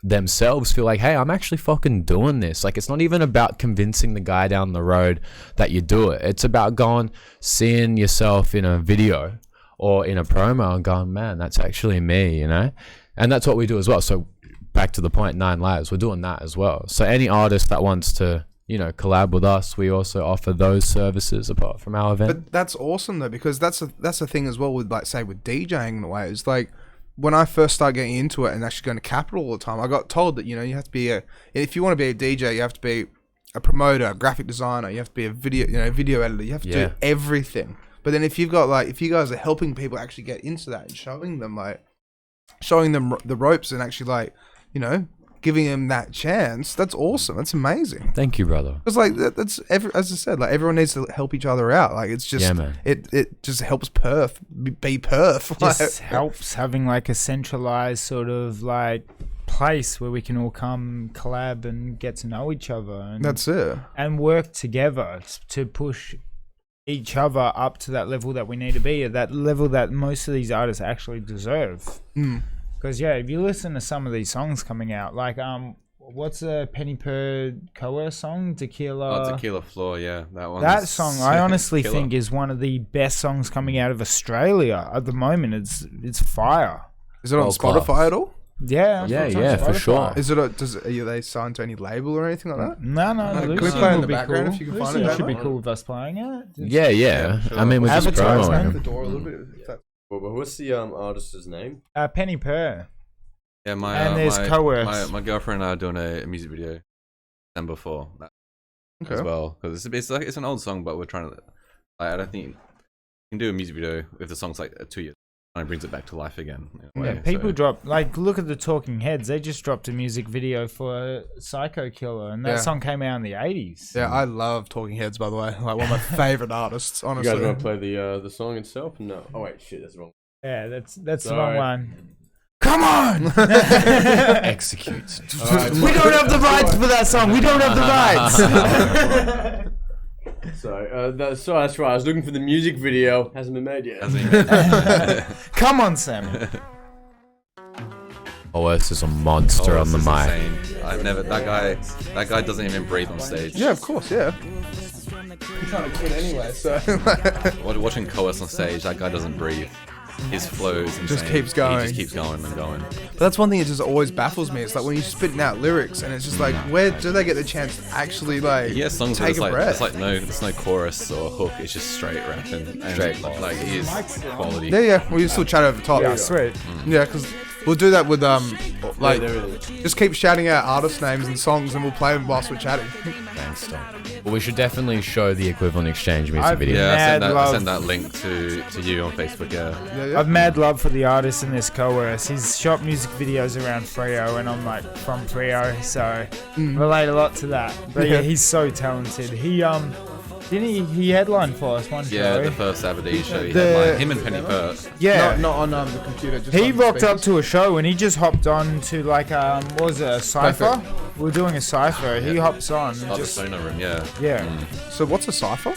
themselves feel like, hey, I'm actually fucking doing this. Like, it's not even about convincing the guy down the road that you do it. It's about going, seeing yourself in a video or in a promo and going, man, that's actually me, you know? And that's what we do as well. So back to the point, 9 Lives, we're doing that as well. So any artist that wants to, you know, collab with us, we also offer those services apart from our event. But that's awesome though, because that's the thing as well with, like, say with DJing in a way. It's like when I first started getting into it and actually going to Capital all the time, I got told that, you know, you have to be if you want to be a DJ, you have to be a promoter, a graphic designer, you have to be a video editor, you have to do everything. But then if you guys are helping people actually get into that and showing them the ropes and actually, like, you know, giving them that chance, that's awesome. That's amazing. Thank you, brother. It's like as I said, like everyone needs to help each other out. Like it's just it just helps Perth be Perth. Just helps having like a centralized sort of like place where we can all come collab and get to know each other. And that's it. And work together to push each other up to that level that we need to be, at that level that most of these artists actually deserve. Because if you listen to some of these songs coming out, like what's a Penny Per Coerce song? Tequila. Tequila Floor, yeah, that one. That song, I honestly think, is one of the best songs coming out of Australia at the moment. It's fire. Is it on Spotify at all? Yeah, for sure. Is it? Are they signed to any label or anything like that? No. Can we play in the background if you can find it? Should be cool with us playing it. Yeah. Sure. I mean, we're just promoting the door a little bit. Well, but what's the artist's name? Penny Per. Yeah, there's Coerce. My girlfriend and I are doing a music video December 4 as well, because it's an old song, but we're trying to. I don't think you can do a music video if the song's like 2 years. And it brings it back to life again. People drop, like, look at the Talking Heads. They just dropped a music video for Psycho Killer, and that song came out in the 80s. Yeah, I love Talking Heads, by the way. Like, one of my favorite artists, honestly. You guys want to play the song itself? No. Oh wait, shit, that's wrong. Yeah, that's the wrong one. Come on! Execute. Right, we don't have the rights for that song. We don't have the rights. That's right. I was looking for the music video. Hasn't been made yet. Come on, Sam. OS is a monster on the mic. I've never. That guy doesn't even breathe on stage. Yeah, of course. Yeah. He's trying to quit anyway. So watching Coerce on stage, that guy doesn't breathe. his flow is insane. Just keeps going. He just keeps going and going. But that's one thing that just always baffles me. It's like when you're spitting out lyrics, and it's just like, where do they get the chance to actually like He has songs where take it's a like, breath? there's no chorus or hook. It's just straight rapping. And Straight like he is quality. Yeah, we still chat over the top. Yeah, sweet. Yeah, because we'll do that with like there it is. just keep shouting out artist names and songs, and we'll play them whilst we're chatting. Thanks, Tom. Well, we should definitely show the equivalent exchange music I've- video. Yeah, Mad I love. sent that link to you on Facebook. Yeah. I've mad love for the artist in this coerce. He's shot music videos around Freo, and I'm like from Freo, so relate a lot to that. But yeah, he's so talented. He didn't he headlined for us one Yeah, show. the first Aberdeen show he The- had, like him and Penny Perth. Yeah. Not on the computer. Just He on the rocked up speakers. to a show and he just hopped on to like what was it, a cipher? Perfect. We were doing a cipher. He hops on and Oh, the just Sonar Room, yeah. yeah. So what's a cipher?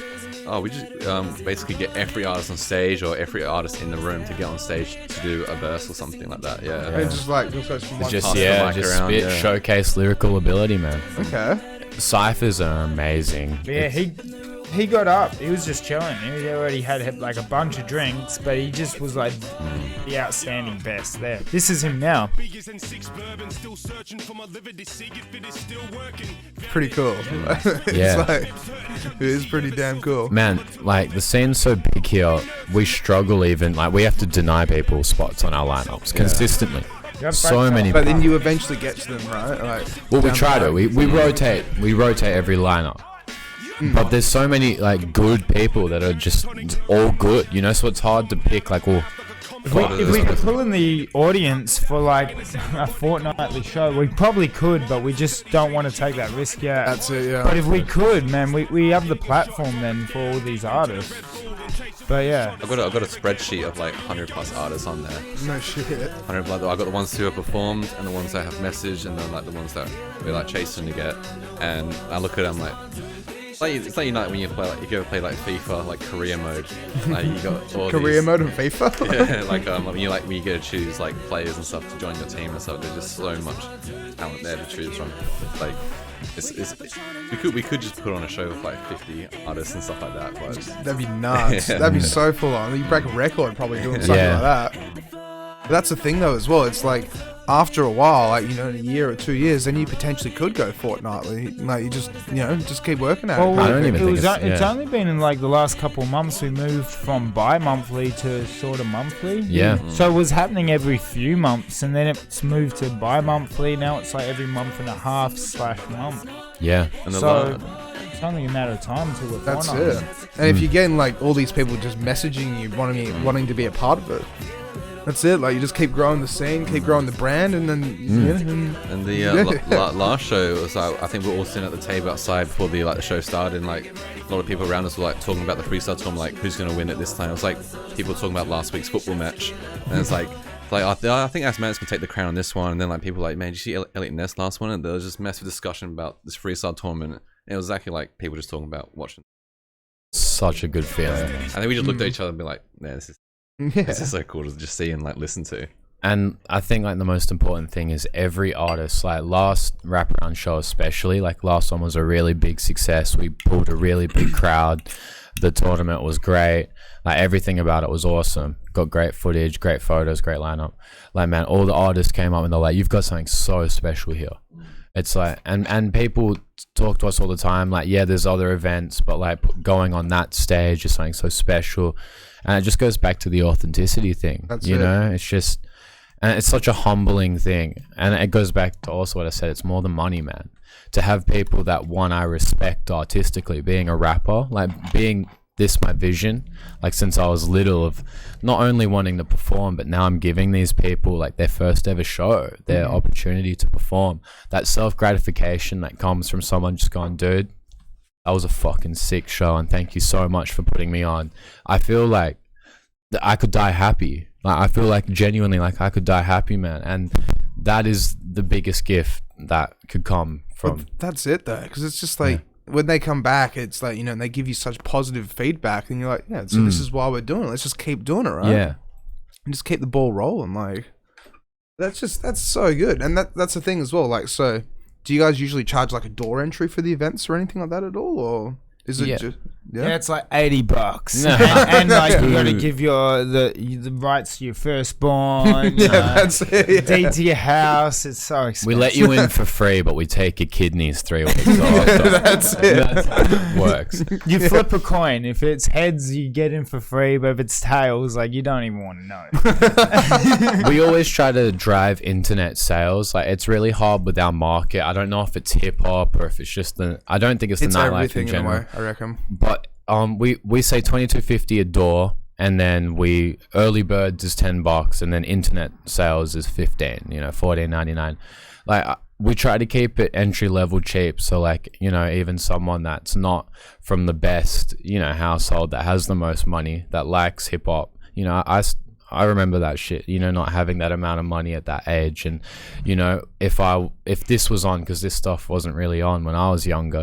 Oh, we just basically get every artist on stage or every artist in the room to get on stage to do a verse or something like that. Yeah. And it's just like just goes from It's one just pass the mic just around, spit, yeah. showcase lyrical ability, man. Okay. Ciphers are amazing. But yeah, he got up. He was just chilling. He already had like a bunch of drinks, but he just was like the outstanding best there. This is him now. Pretty cool. Yeah. It's like, it is pretty damn cool. Man, like the scene's so big here, we struggle even, like we have to deny people spots on our lineups consistently. Yep, So back many. up. But then you eventually get to them, right? Like, Well, we down try the to. road. We rotate every lineup. But there's so many like good people that are just all good, you know. So it's hard to pick. Like, well, If we could pull in the audience for like a fortnightly show, we probably could, but we just don't want to take that risk yet. That's it, yeah. But if we could, man, we have the platform then for all these artists. But yeah, I've got a spreadsheet of like 100 plus artists on there. No shit. 100 blood. I got the ones who have performed and the ones that have messaged and then like the ones that we're like chasing to get. And I look at them like. It's like you know when you play like if you ever play like FIFA like career mode, like you got all Career these, mode in FIFA? yeah, when you get to choose like players and stuff to join your team and stuff. There's just so much talent there to choose from. Like we could just put on a show with like 50 artists and stuff like that. But That'd be nuts. Yeah. That'd be so full on. You break a record probably doing something Yeah. like that. But that's the thing though as well. It's like after a while, like in a year or 2 years, then you potentially could go fortnightly. Like you just keep working at well, it. I don't even think it's yeah. only been in like the last couple of months we moved from bi-monthly to sort of monthly. Yeah. So it was happening every few months, and then it's moved to bi-monthly. Now it's like every month and a half / month. yeah. and the So it's only a matter of time till we're That's fortnightly. it. And if you're getting like all these people just messaging you, wanting to be a part of it, that's it. Like you just keep growing the scene, keep growing the brand, and then And the last show was like I think we were all sitting at the table outside before the show started, and like a lot of people around us were like talking about the freestyle tour, like who's gonna win it this time. It was like people talking about last week's football match, and it's like I think Asman's gonna take the crown on this one, and then like people were like, man, did you see Elliot Ness last one? And there was just massive discussion about this freestyle tournament. And it was exactly like people just talking about watching. Such a good feeling. And then we just looked at each other and be like, man, this yeah. is so cool to just see and like listen to. And I think like the most important thing is every artist, like last RapAround show especially, like last one was a really big success. We pulled a really big crowd. The tournament was great. Like everything about it was awesome. Got great footage, great photos, great lineup. Like man, all the artists came up and they're like, you've got something so special here. It's like, and people talk to us all the time, like, yeah, there's other events, but like going on that stage is something so special. And it just goes back to the authenticity thing. That's you it. know, it's just, and it's such a humbling thing. And it goes back to also what I said, it's more than money, man. To have people that one I respect artistically, being a rapper, like being this my vision, like since I was little, of not only wanting to perform, but now I'm giving these people like their first ever show, their opportunity to perform. That self-gratification that comes from someone just going, dude, that was a fucking sick show and thank you so much for putting me on. I feel like I could die happy. Like I feel like genuinely like I could die happy, man. And that is the biggest gift that could come from. But that's it though, because it's just like when they come back, it's like and they give you such positive feedback, and you're like, yeah, so this is why we're doing it. Let's just keep doing it, right? Yeah. And just keep the ball rolling. Like that's so good, and that's the thing as well. Like, so do you guys usually charge like a door entry for the events or anything like that at all, or Is it Yeah. just Yeah, it's like $80, No. and like you got to give the rights to your firstborn, Yeah, that's it, yeah. deed to your house. It's so expensive. We let you in for free, but we take your kidneys 3 weeks off. That's it. That's how it works. You flip a coin. If it's heads, you get in for free, but if it's tails, like you don't even want to know. We always try to drive internet sales. Like it's really hard with our market. I don't know if it's hip hop or if it's just I don't think it's the It's nightlife everything in in a general. way, I reckon. But we say $22.50 a door, and then early birds is $10, and then internet sales is $15. $14.99. Like we try to keep it entry level cheap, so like even someone that's not from the best household that has the most money that likes hip hop. I remember that shit, not having that amount of money at that age. And, if this was on, because this stuff wasn't really on when I was younger,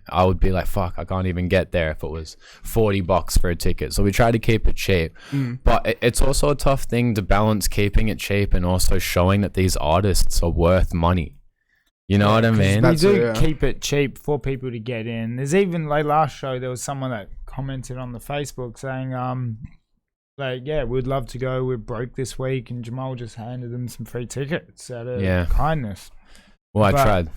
I would be like, fuck, I can't even get there if it was $40 for a ticket. So we try to keep it cheap. But it's also a tough thing to balance keeping it cheap and also showing that these artists are worth money. You know what I mean? We That's do it, yeah. keep it cheap for people to get in. There's even like last show, there was someone that commented on the Facebook saying, we'd love to go. We're broke this week, and jehmal just handed them some free tickets out of kindness. Well, I But tried.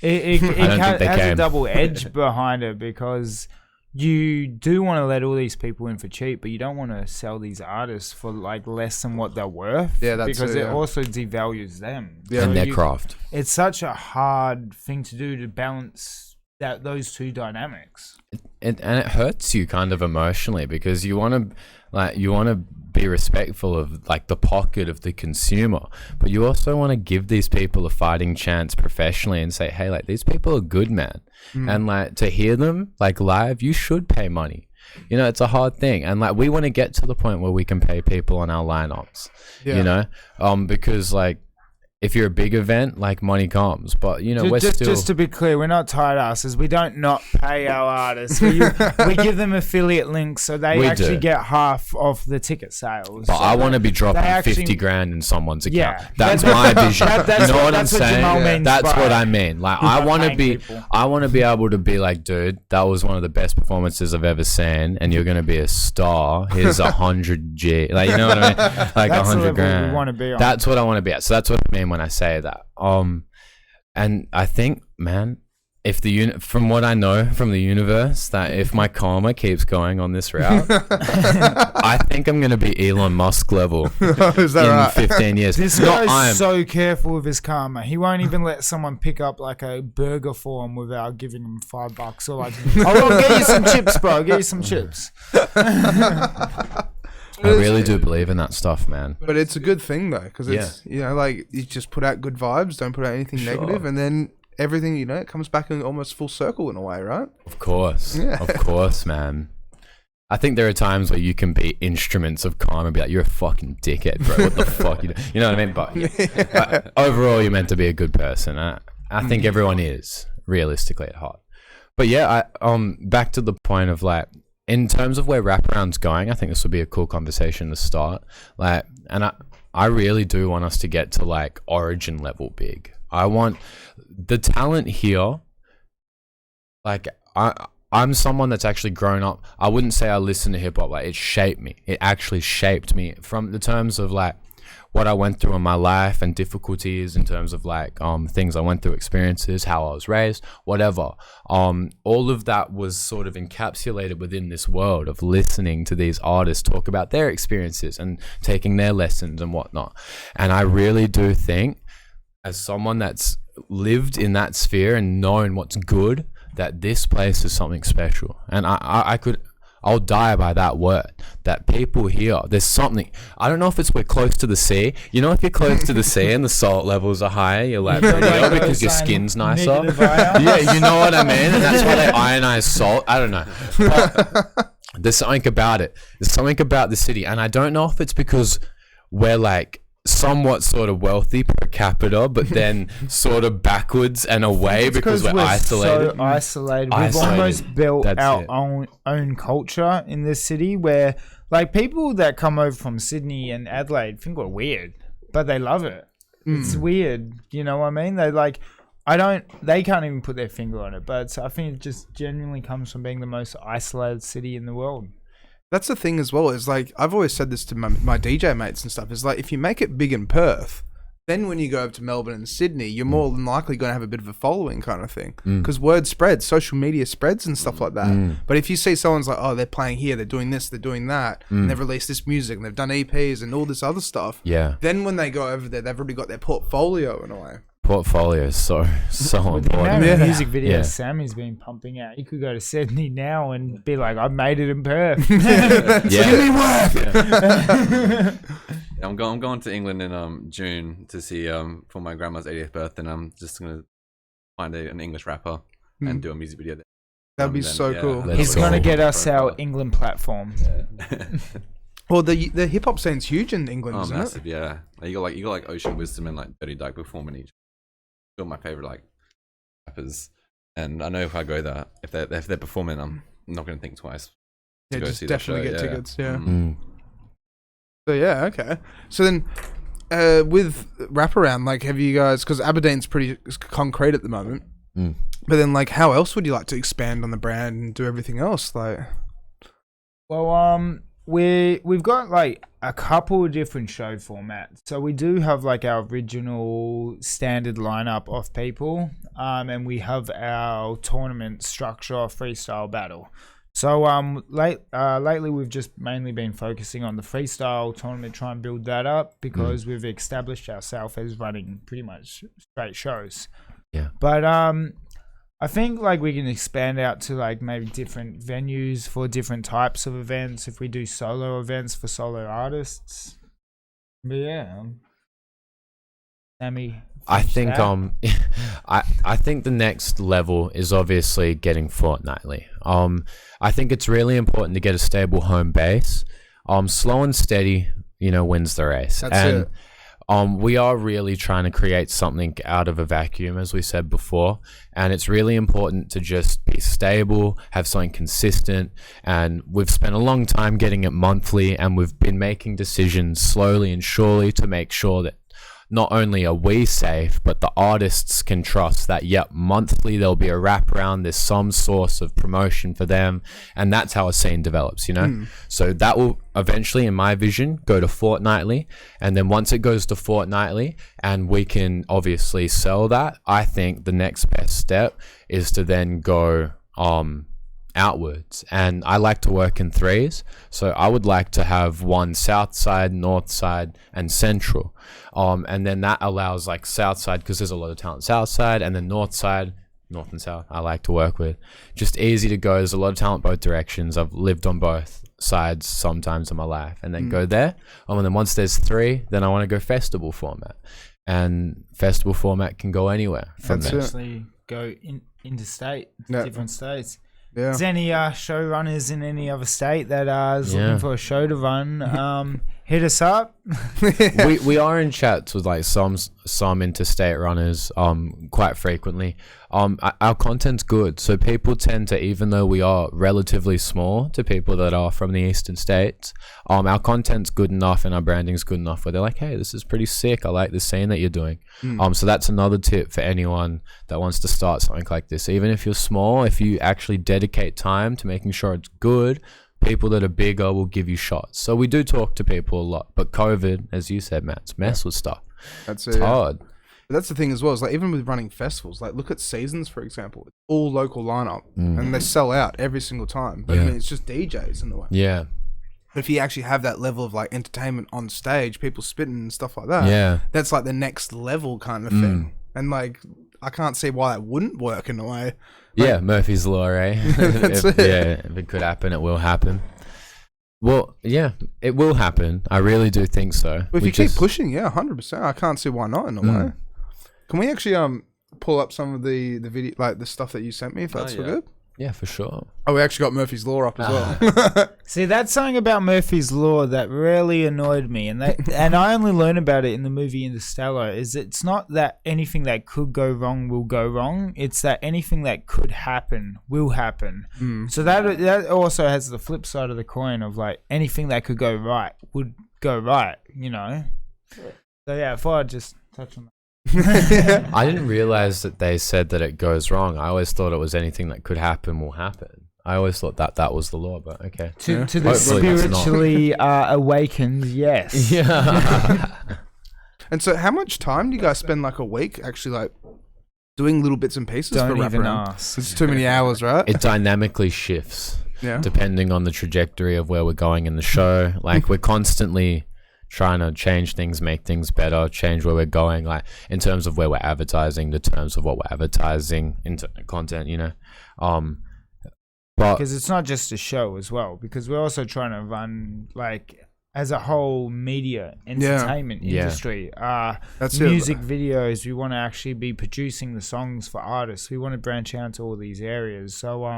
It I don't think they has a came. double edge behind it, because you do want to let all these people in for cheap, but you don't want to sell these artists for like less than what they're worth. Yeah, that's because it, it yeah. also devalues them. Yeah. And their you- craft. It's such a hard thing to do to balance those two dynamics. And it hurts you kind of emotionally, because you want to be respectful of like the pocket of the consumer, but you also want to give these people a fighting chance professionally and say, hey, like these people are good, man. And like to hear them like live, you should pay money. It's a hard thing, and like we want to get to the point where we can pay people on our lineups. Because like if you're a big event, like money comes, but we're still Just to be clear, we're not tight asses. We don't not pay our artists. We give them affiliate links, so they We actually do. get half of the ticket sales. But So I want to be dropping actually- 50 grand in someone's account. Yeah. That's my vision. that's You know what- what I'm that's what saying? jehmal means That's by what I mean. Like I not want to paying be, people. I want to be able to be like, dude, that was one of the best performances I've ever seen, and you're gonna be a star. Here's 100 G. Like you know what I mean? Like That's the 100 level we grand. wanna be on. That's what I want to be at. So that's what I mean when I say that. And I think, man, if from what I know from the universe, that if my karma keeps going on this route, I think I'm gonna be Elon Musk level Is that in right? 15 years. This Not guy's so careful with his karma. He won't even let someone pick up like a burger for him without giving him $5 or like, I'll get you some chips, bro. I'll get you some chips. I really do believe in that stuff, man. But it's a good thing though, because it's like you just put out good vibes, don't put out anything negative, and then everything it comes back in almost full circle in a way, right? Of course. Yeah. Of course, man. I think there are times where you can be instruments of karma and be like, you're a fucking dickhead, bro. What the fuck? You know what I mean? But overall, you're meant to be a good person. I think everyone is, realistically, at heart. But yeah, back to the point of like, in terms of where RapAround's going, I think this would be a cool conversation to start. Like, and I really do want us to get to like origin level big. I want the talent here. Like, I'm someone that's actually grown up. I wouldn't say I listen to hip hop. Like, it shaped me. It actually shaped me from the terms of like what I went through in my life and difficulties in terms of like things I went through, experiences, how I was raised, whatever. All of that was sort of encapsulated within this world of listening to these artists talk about their experiences and taking their lessons and whatnot. And I really do think, as someone that's lived in that sphere and known what's good, that this place is something special. And I'll die by that word, that people here, there's something. I don't know if we're close to the sea. If you're close to the sea and the salt levels are higher, you're like, because your skin's nicer. Yeah, you know what I mean? And that's why they ionize salt. I don't know. But there's something about it. There's something about the city. And I don't know if it's because we're like somewhat sort of wealthy per capita, but then sort of backwards and away because we're isolated. So isolated. We've Isolated. almost built That's our it. own culture in this city where like people that come over from Sydney and Adelaide think we're weird, but they love it. It's weird. You know what I mean? They like, they can't even put their finger on it, but I think it just genuinely comes from being the most isolated city in the world. That's the thing as well, is like, I've always said this to my DJ mates and stuff, is like, if you make it big in Perth, then when you go over to Melbourne and Sydney, you're more than likely going to have a bit of a following kind of thing. Because word spreads, social media spreads and stuff like that. But if you see someone's like, oh, they're playing here, they're doing this, they're doing that, and they've released this music, and they've done EPs and all this other stuff, then when they go over there, they've already got their portfolio in a way. Portfolio is so With the amount important. of music videos Sammy's been pumping out, you could go to Sydney now and be like, I've made it in Perth. Give me work. I'm going to England in June to see for my grandma's 80th birthday, and I'm just gonna find an English rapper and do a music video there. That'd be so cool. He's gonna get us our England platform. Well, the hip hop scene's huge in England, isn't massive, it? yeah. You got like Ocean Wisdom and like Dirty Dyke performing each. Two of my favorite like rappers, and I know if I go there, if they're performing, I'm not gonna think twice. Yeah, just definitely get tickets. Yeah. So yeah, okay. So then, with RapAround, like, have you guys? Because Aberdeen's pretty concrete at the moment. But then, like, how else would you like to expand on the brand and do everything else? Like, well, we've got like a couple of different show formats. So we do have like our original standard lineup of people, and we have our tournament structure freestyle battle. So lately we've just mainly been focusing on the freestyle tournament, try and build that up because we've established ourselves as running pretty much straight shows. Yeah. But I think like we can expand out to like maybe different venues for different types of events if we do solo events for solo artists. But yeah, Sammy. I think I think the next level is obviously getting fortnightly. I think it's really important to get a stable home base. Slow and steady, wins the race. That's it. We are really trying to create something out of a vacuum, as we said before, and it's really important to just be stable, have something consistent, and we've spent a long time getting it monthly, and we've been making decisions slowly and surely to make sure that not only are we safe, but the artists can trust that, monthly there'll be a wraparound, there's some source of promotion for them, and that's how a scene develops, So that will eventually, in my vision, go to fortnightly, and then once it goes to fortnightly, and we can obviously sell that, I think the next best step is to then go outwards, and I like to work in threes, so I would like to have one south side, north side, and central, and then that allows like south side, because there's a lot of talent south side, and then north side, north and south I like to work with, just easy to go. There's a lot of talent both directions. I've lived on both sides sometimes in my life, and then go there, and then once there's three, then I want to go festival format, and festival format can go anywhere from there. Actually go interstate, different states. Yeah. Is there any showrunners in any other state that is looking for a show to run? Hit us up. we are in chats with like some interstate runners quite frequently. Our content's good, so people tend to, even though we are relatively small to people that are from the eastern states, our content's good enough and our branding's good enough where they're like, hey, this is pretty sick, I like the scene that you're doing. So that's another tip for anyone that wants to start something like this. Even if you're small, if you actually dedicate time to making sure it's good, people that are bigger will give you shots. So we do talk to people a lot, but COVID, as you said, Matt's mess with stuff. That's it's hard. But that's the thing as well, is like, even with running festivals, like look at Seasons, for example, it's all local lineup and they sell out every single time, but I mean, it's just DJs in the way. But if you actually have that level of like entertainment on stage, people spitting and stuff like that, that's like the next level kind of thing. And like, I can't see why that wouldn't work in a way. Like, Murphy's Law, eh? if it could happen, it will happen. Well, yeah, it will happen. I really do think so. If you keep pushing, 100%. I can't see why not in a way. Can we actually pull up some of the video, like the stuff that you sent me, if that's all good? Yeah, for sure. Oh, we actually got Murphy's Law up as well. See, that's something about Murphy's Law that really annoyed me, and I only learned about it in the movie Interstellar. Is it's not that anything that could go wrong will go wrong; it's that anything that could happen will happen. So that also has the flip side of the coin of like anything that could go right would go right. So yeah, if I just touch on that. I didn't realize that they said that it goes wrong. I always thought it was anything that could happen will happen. I always thought that was the law, but okay. To the Hopefully that's not. spiritually awakened, yes. Yeah. And so, how much time do you guys spend like a week actually like doing little bits and pieces Don't for even RapAround? ask. It's too many hours, right? It dynamically shifts Yeah. depending on the trajectory of where we're going in the show. Like we're constantly trying to change things, make things better, change where we're going, like in terms of where we're advertising, the terms of what we're advertising, into content, you know. But Because it's not just a show as well, because we're also trying to run like as a whole media entertainment Yeah. industry. That's it. Music videos, we want to actually be producing the songs for artists. We want to branch out to all these areas. So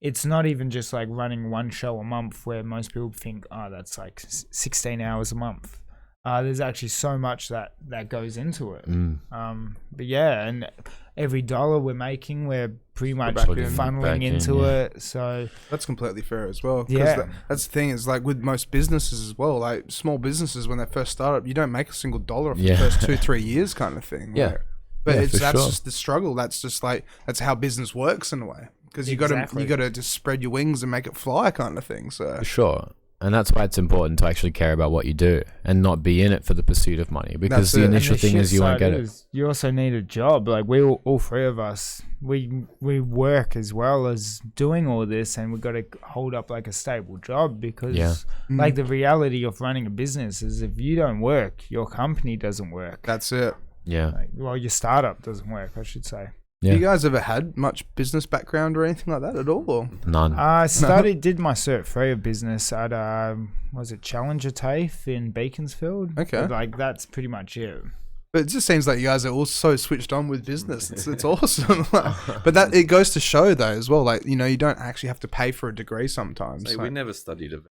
it's not even just like running one show a month where most people think, oh, that's like 16 hours a month. There's actually so much that goes into it. But yeah, and every dollar we're making, we're pretty much back in. funneling Back in, into yeah. it. So That's completely fair as well. 'Cause Yeah. that's the thing is like with most businesses as well, like small businesses when they first start up, you don't make a single dollar for Yeah. the first 2-3 years kind of thing. Yeah. Like, but Yeah, it's for that's sure. just the struggle. That's just like that's how business works in a way. Because Exactly. you gotta just spread your wings and make it fly kind of thing. So for sure. And that's why it's important to actually care about what you do and not be in it for the pursuit of money, because That's the it. initial And the thing is shit you won't side get it. is you also need a job. Like we all three of us, we work as well as doing all this, and we've got to hold up like a stable job because Yeah. like the reality of running a business is if you don't work, your company doesn't work. that's it. Yeah. Like, well, your startup doesn't work, I should say. Yeah. You guys ever had much business background or anything like that at all? Or? None. I did my Cert 3 of business at was it Challenger TAFE in Beaconsfield? Okay. But, like that's pretty much it. But it just seems like you guys are all so switched on with business. It's awesome. But that it goes to show though as well, like, you know, you don't actually have to pay for a degree sometimes. Like, we Like, never studied events.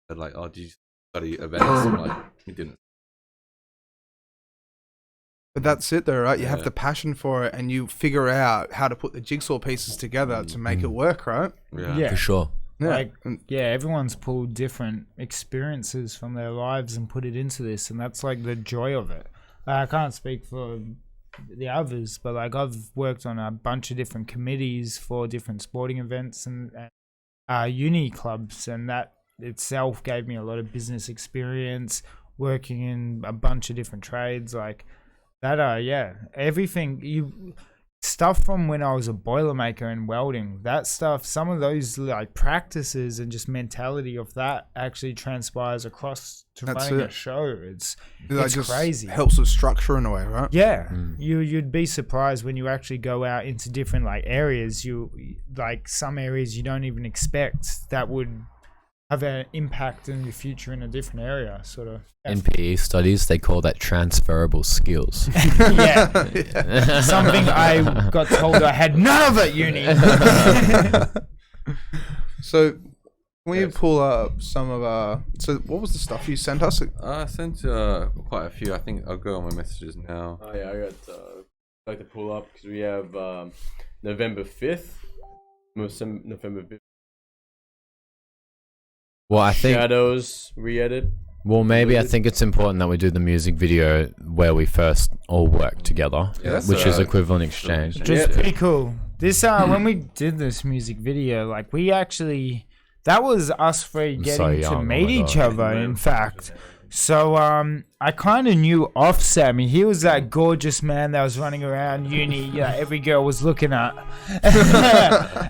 But like, oh, did you study events? I'm like, we didn't. but that's it though, right? You have Yeah. the passion for it and you figure out how to put the jigsaw pieces together to make it work, right? Yeah. For sure. Yeah. Like, And- yeah, everyone's pulled different experiences from their lives and put it into this, and that's like the joy of it. I can't speak for the others, but like I've worked on a bunch of different committees for different sporting events and uni clubs, and that itself gave me a lot of business experience working in a bunch of different trades. Like that, yeah, everything stuff from when I was a boilermaker and welding, that stuff, some of those like practices and just mentality of that actually transpires across to That's running a it. show. It's That just crazy. helps with structure in a way, right? Yeah, you'd be surprised when you actually go out into different like areas. You like some areas you don't even expect that would have an impact in your future in a different area, sort of. In PE studies, they call that transferable skills. Yeah. Something I got told I had none of at uni. So can we pull up some of our so what was the stuff you sent us? I sent quite a few. I think I'll go on my messages now. Oh yeah, I got like to pull up because we have November 5th, November 5th. Well, I think. Shadows re-edit. Well, maybe I Vluted. think it's important that we do the music video where we first all work together, Yeah, that's, which is equivalent exchange. Which is Yeah. pretty cool. This when we did this music video, like we actually that was us three I'm getting so to young, oh meet my each God. other, in fact. So I kind of knew of Sammy. He was that gorgeous man that was running around uni. Yeah, every girl was looking at,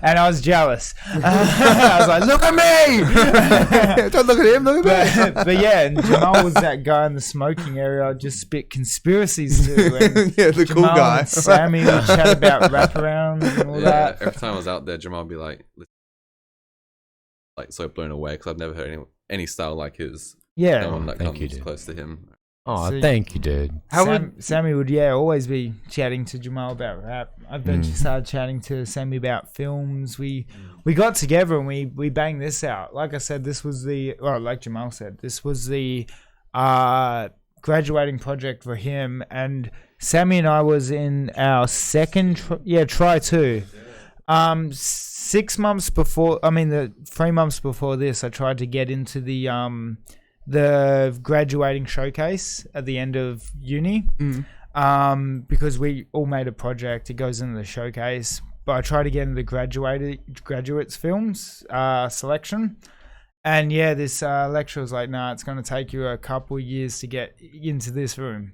and I was jealous. I was like, "Look at me!" Don't look at him, look at me. but yeah, and Jehmal was that guy in the smoking area I'd just spit conspiracies to. And Yeah, the cool Jehmal guy. and Sammy would chat about wraparounds and all Yeah, that. every time I was out there, Jehmal would be like so blown away because I've never heard any style like his. Yeah. No one that Thank comes you, dude. close to him. Oh, So- thank you, dude. How would Sammy would always be chatting to Jehmal about rap. I bet you started chatting to Sammy about films. We got together and we banged this out. Like I said, this was like Jehmal said, this was the graduating project for him. And Sammy and I was in our second try two. 6 months before, the 3 months before this, I tried to get into the the graduating showcase at the end of uni. Because we all made a project. It goes into the showcase. But I tried to get into the graduates films selection. And yeah, this lecturer was like, nah, it's going to take you a couple of years to get into this room.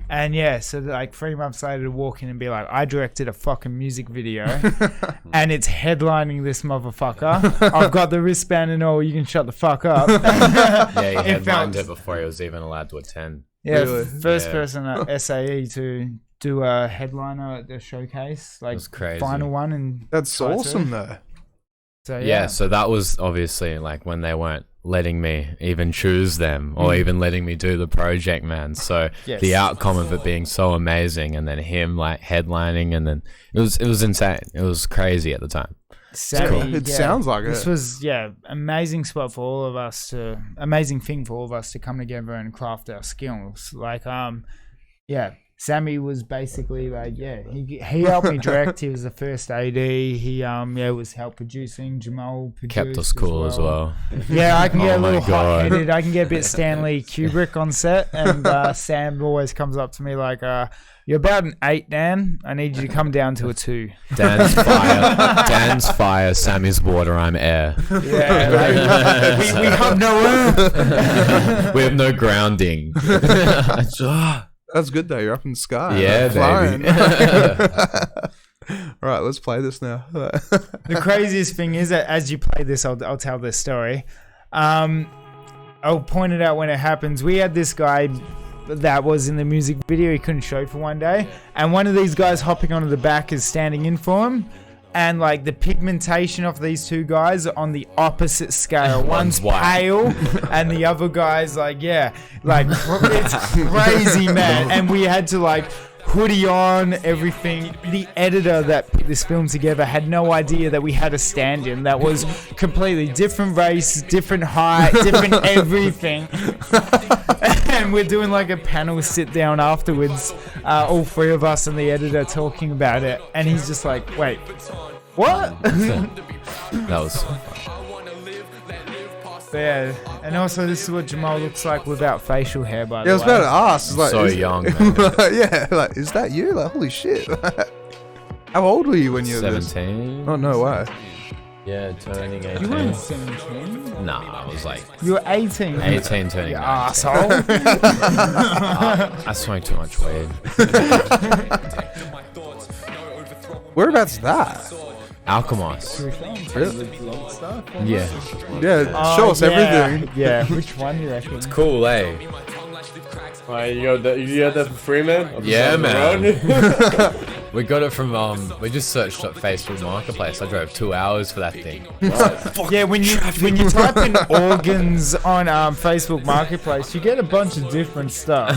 And yeah, so like 3 months later to walk in and be like, I directed a fucking music video and it's headlining this motherfucker. I've got the wristband and all, you can shut the fuck up. Yeah, he headlined it before he was even allowed to attend. Yeah, Really? first person at SAE to do a headliner at the showcase. Like That's crazy. final one. And That's awesome, though. So Yeah, so that was obviously like when they weren't letting me even choose them or even letting me do the project, man. So Yes. the outcome of it being so amazing, and then him like headlining, and then it was insane. It was crazy at the time. Sammy, It sounds like this it. was amazing spot for all of us to amazing thing for all of us to come together and craft our skills. Like Sammy was basically like he helped me direct. He was the first AD. He was help producing. Jehmal produced Kept us cool as well. Yeah, I can get Oh a little my God. hot-headed. I can get a bit Stanley Kubrick on set, and Sam always comes up to me like, "You're about an 8, Dan. I need you to come down to a 2." Dan's fire. Dan's fire. Sammy's water. I'm air. Yeah, like, we have no earth. We have no grounding. That's good, though. You're up in the sky. Yeah, Flying. baby. All right, let's play this now. The craziest thing is that as you play this, I'll tell this story. I'll point it out when it happens. We had this guy that was in the music video. He couldn't show for one day, and one of these guys hopping onto the back is standing in for him. And like the pigmentation of these two guys are on the opposite scale. One's white. pale, and the other guy's like, it's crazy, man. And we had to like hoodie on, everything. The editor that put this film together had no idea that we had a stand-in that was completely different race, different height, different everything. And we're doing like a panel sit down afterwards, all 3 of us and the editor talking about it, and he's just like, wait, what? That was so fun. But yeah, and also this is what Jehmal looks like without facial hair, by the Yeah, I was way. about to ask. It's like, So is- young, man. Yeah, like, is that you? Like, holy shit. How old were you when you were this? 17. Oh, no way. Yeah, turning 18. You weren't 17. Nah, I was like You were 18. 18 turning You 19. asshole. I smoked too much weed. Whereabouts is that? Alchemist. Yeah. Yeah, show us everything. Yeah, which one do you reckon? Cool, eh? You got that for free, man? Off the Yeah, side of the man. road? We got it from we just searched up Facebook Marketplace. I drove 2 hours for that thing. Yeah, when you type in organs on Facebook Marketplace, you get a bunch of different stuff.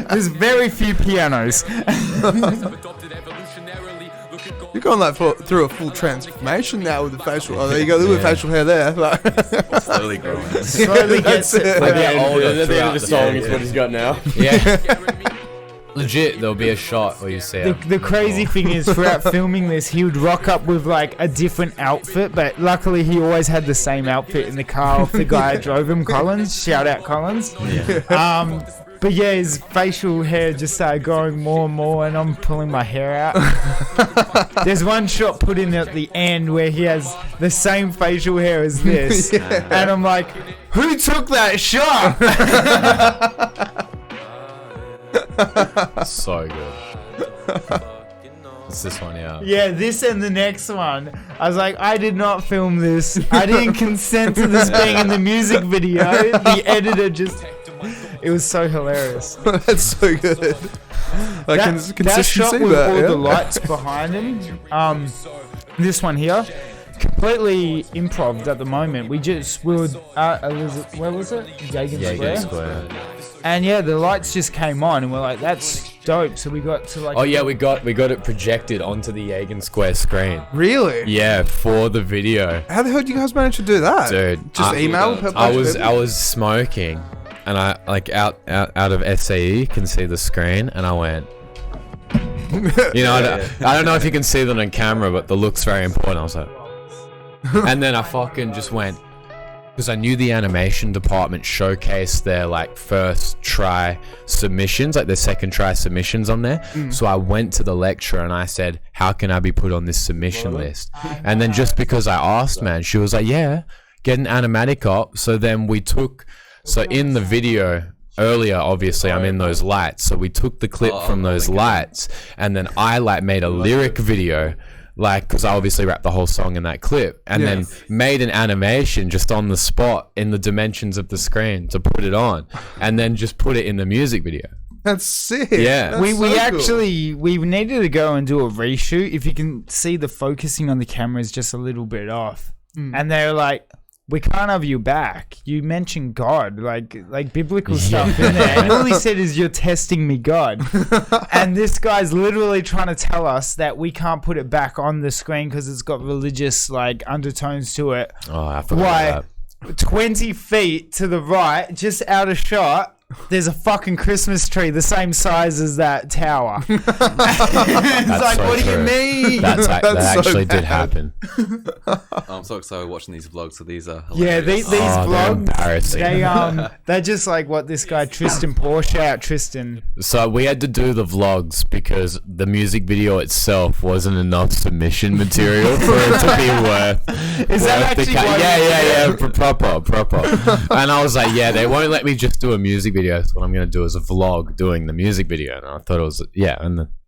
There's very few pianos. You're going like through a full transformation now with the facial. Oh, there you go, a little bit of facial hair there. Like, Slowly growing. Slowly gets it. At the end, older at the end throughout of the the song day, is yeah. what he's got now. Yeah. Legit, there'll be a shot where you see it. The crazy thing is, throughout filming this, he would rock up with like a different outfit, but luckily he always had the same outfit in the car of the guy that drove him, Collins. Shout out Collins. Yeah. But yeah, his facial hair just started growing more and more, and I'm pulling my hair out. There's one shot put in at the end where he has the same facial hair as this, and I'm like, who took that shot? So good. It's this one, yeah. Yeah, this and the next one. I was like, I did not film this. I didn't consent to this being in the music video. The editor just... It was so hilarious. that's so good. Like That shot consistency, with but all yeah. the lights behind him. This one here, completely improv at the moment. We were where was it? Jagan Yeah, Square. And yeah, the lights just came on, and we're like, that's dope. So we got to like. Oh yeah, we got it projected onto the Jagan Square screen. Really? Yeah, for the video. How the hell did you guys manage to do that? Dude, Just email? I was smoking, and I like out of SAE can see the screen, and I went. You know, I don't know if you can see that on camera, but the look's very important. I was like, and then I fucking just went, because I knew the animation department showcased their like first try submissions, like their second try submissions on there. So I went to the lecturer and I said, how can I be put on this submission list? And then just because I asked, man, she was like, yeah, get an animatic up. So then we took, so in the video earlier, obviously I'm in those lights. So we took the clip from those lights, and then I like made a lyric video, like, because I obviously rapped the whole song in that clip, and then made an animation just on the spot in the dimensions of the screen to put it on, and then just put it in the music video. That's sick. Yeah. That's We so cool. actually we needed to go and do a reshoot. If you can see, the focusing on the camera is just a little bit off, and they're like, we can't have you back. You mentioned God, like biblical stuff in there. And all he said is, you're testing me, God. And this guy's literally trying to tell us that we can't put it back on the screen because it's got religious like undertones to it. Oh, I forgot that. 20 feet to the right, just out of shot, there's a fucking Christmas tree the same size as that tower. It's like, so what do you true. mean? That so actually did bad. happen. I'm so excited watching these vlogs. So these are Yeah, hilarious. these Oh, they're vlogs, embarrassing. they're just like what this guy Tristan Porsche out Tristan. So we had to do the vlogs because the music video itself wasn't enough submission material for it to be worth. Is that worth actually the why yeah, proper. And I was like, yeah, they won't let me just do a music video. So what I'm gonna do is a vlog doing the music video, and I thought it was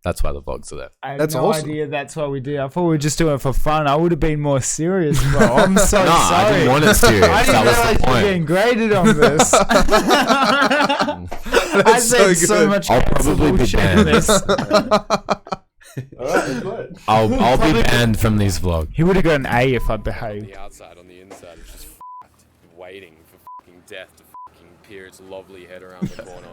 that's why the vlogs are there. I had That's no awesome. idea that's what we did. I thought we were just doing it for fun. I would have been more serious, bro. I'm so No, sorry. I didn't want it serious. I didn't That was realize the you were point. getting graded on this. I That's said so so good. much I'll cancel probably be bullshit in banned. this. Alright, let's play it. I'll be banned from these vlogs. He would have got an A if I behaved. The outside on the inside is just f***ed, waiting for fucking death to fucking peer its lovely head around the corner.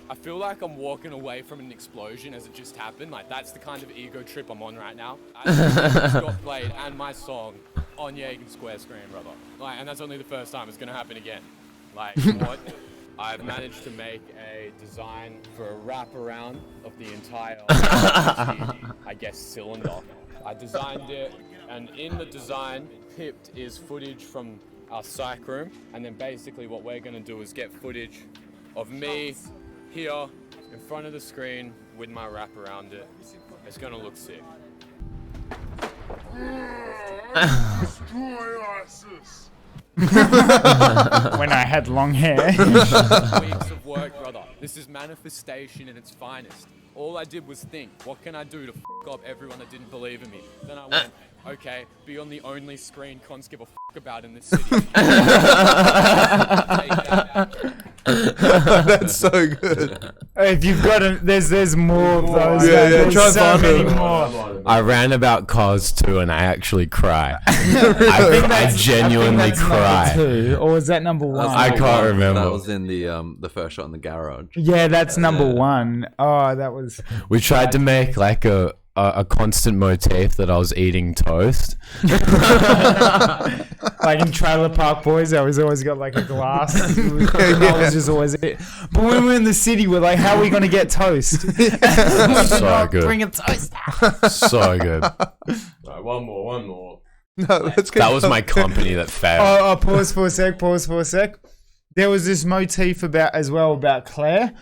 I feel like I'm walking away from an explosion as it just happened. Like, that's the kind of ego trip I'm on right now. I just got played and my song on Yagan Square screen, brother. Like, and that's only the first time. It's gonna happen again. Like, what? I've managed to make a design for a wraparound of the entire, I guess, cylinder. I designed it, and in the design, pipped is footage from our psych room, and then basically what we're gonna do is get footage of me here in front of the screen with my wrap around it. It's gonna look sick. When I had long hair. Weeks of work, brother. This is manifestation in its finest. All I did was think, what can I do to f*** up everyone that didn't believe in me? Then I went, okay, be on the only screen cons give a f*** about in this city. Take that. That's so good. If you've got a, there's more of those. Yeah, There's try and so find many them. more. I ran about cars too, and I actually cry. I genuinely That's cry. number 2, or was that number 1? I can't remember. That was in the first shot in the garage. Yeah, that's number 1. Oh, that was. We tried to make like a constant motif that I was eating toast. Like in Trailer Park Boys, I was always got like a glass. That was just always it. But when we're in the city, we're like, how are we going to get toast? So good. Bring a toast. So good. Alright, one more. No, let's get That was my company that failed. Oh, pause for a sec. There was this motif about Claire.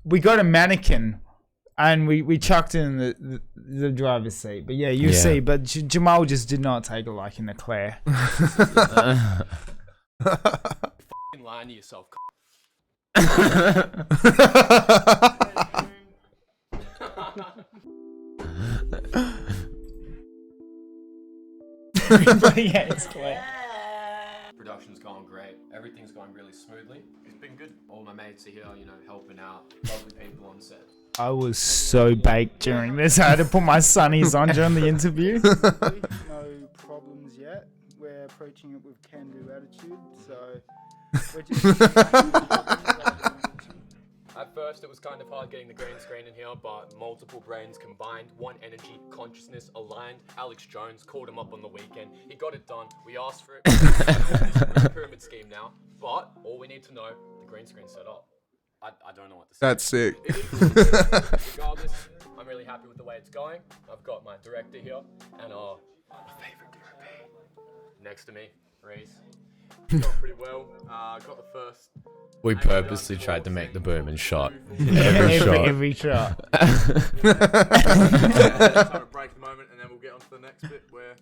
We got a mannequin. And we chucked in the driver's seat. But yeah, you see. But Jehmal just did not take a liking to Claire. Fucking lying to yourself. Yeah, it's Claire. Production's going great. Everything's going really smoothly. It's been good. All my mates are here, helping out. Lovely people on set. I was so baked during this. I had to put my sunnies on during the interview. No problems yet. We're approaching it with can-do attitude, so we're just... At first, it was kind of hard getting the green screen in here, but multiple brains combined, one energy, consciousness aligned. Alex Jones called him up on the weekend. He got it done. We asked for it. It's a pyramid scheme now, but all we need to know, the green screen's set up. I don't know what to say. That's sick. Regardless, I'm really happy. happy with the way it's going. I've got my director here and my favorite DOP next to me, Reese. It's going pretty well. Got the first. We purposely tried to make the boom and shot. Every shot. Time to break the moment, and then we'll get on to the next bit where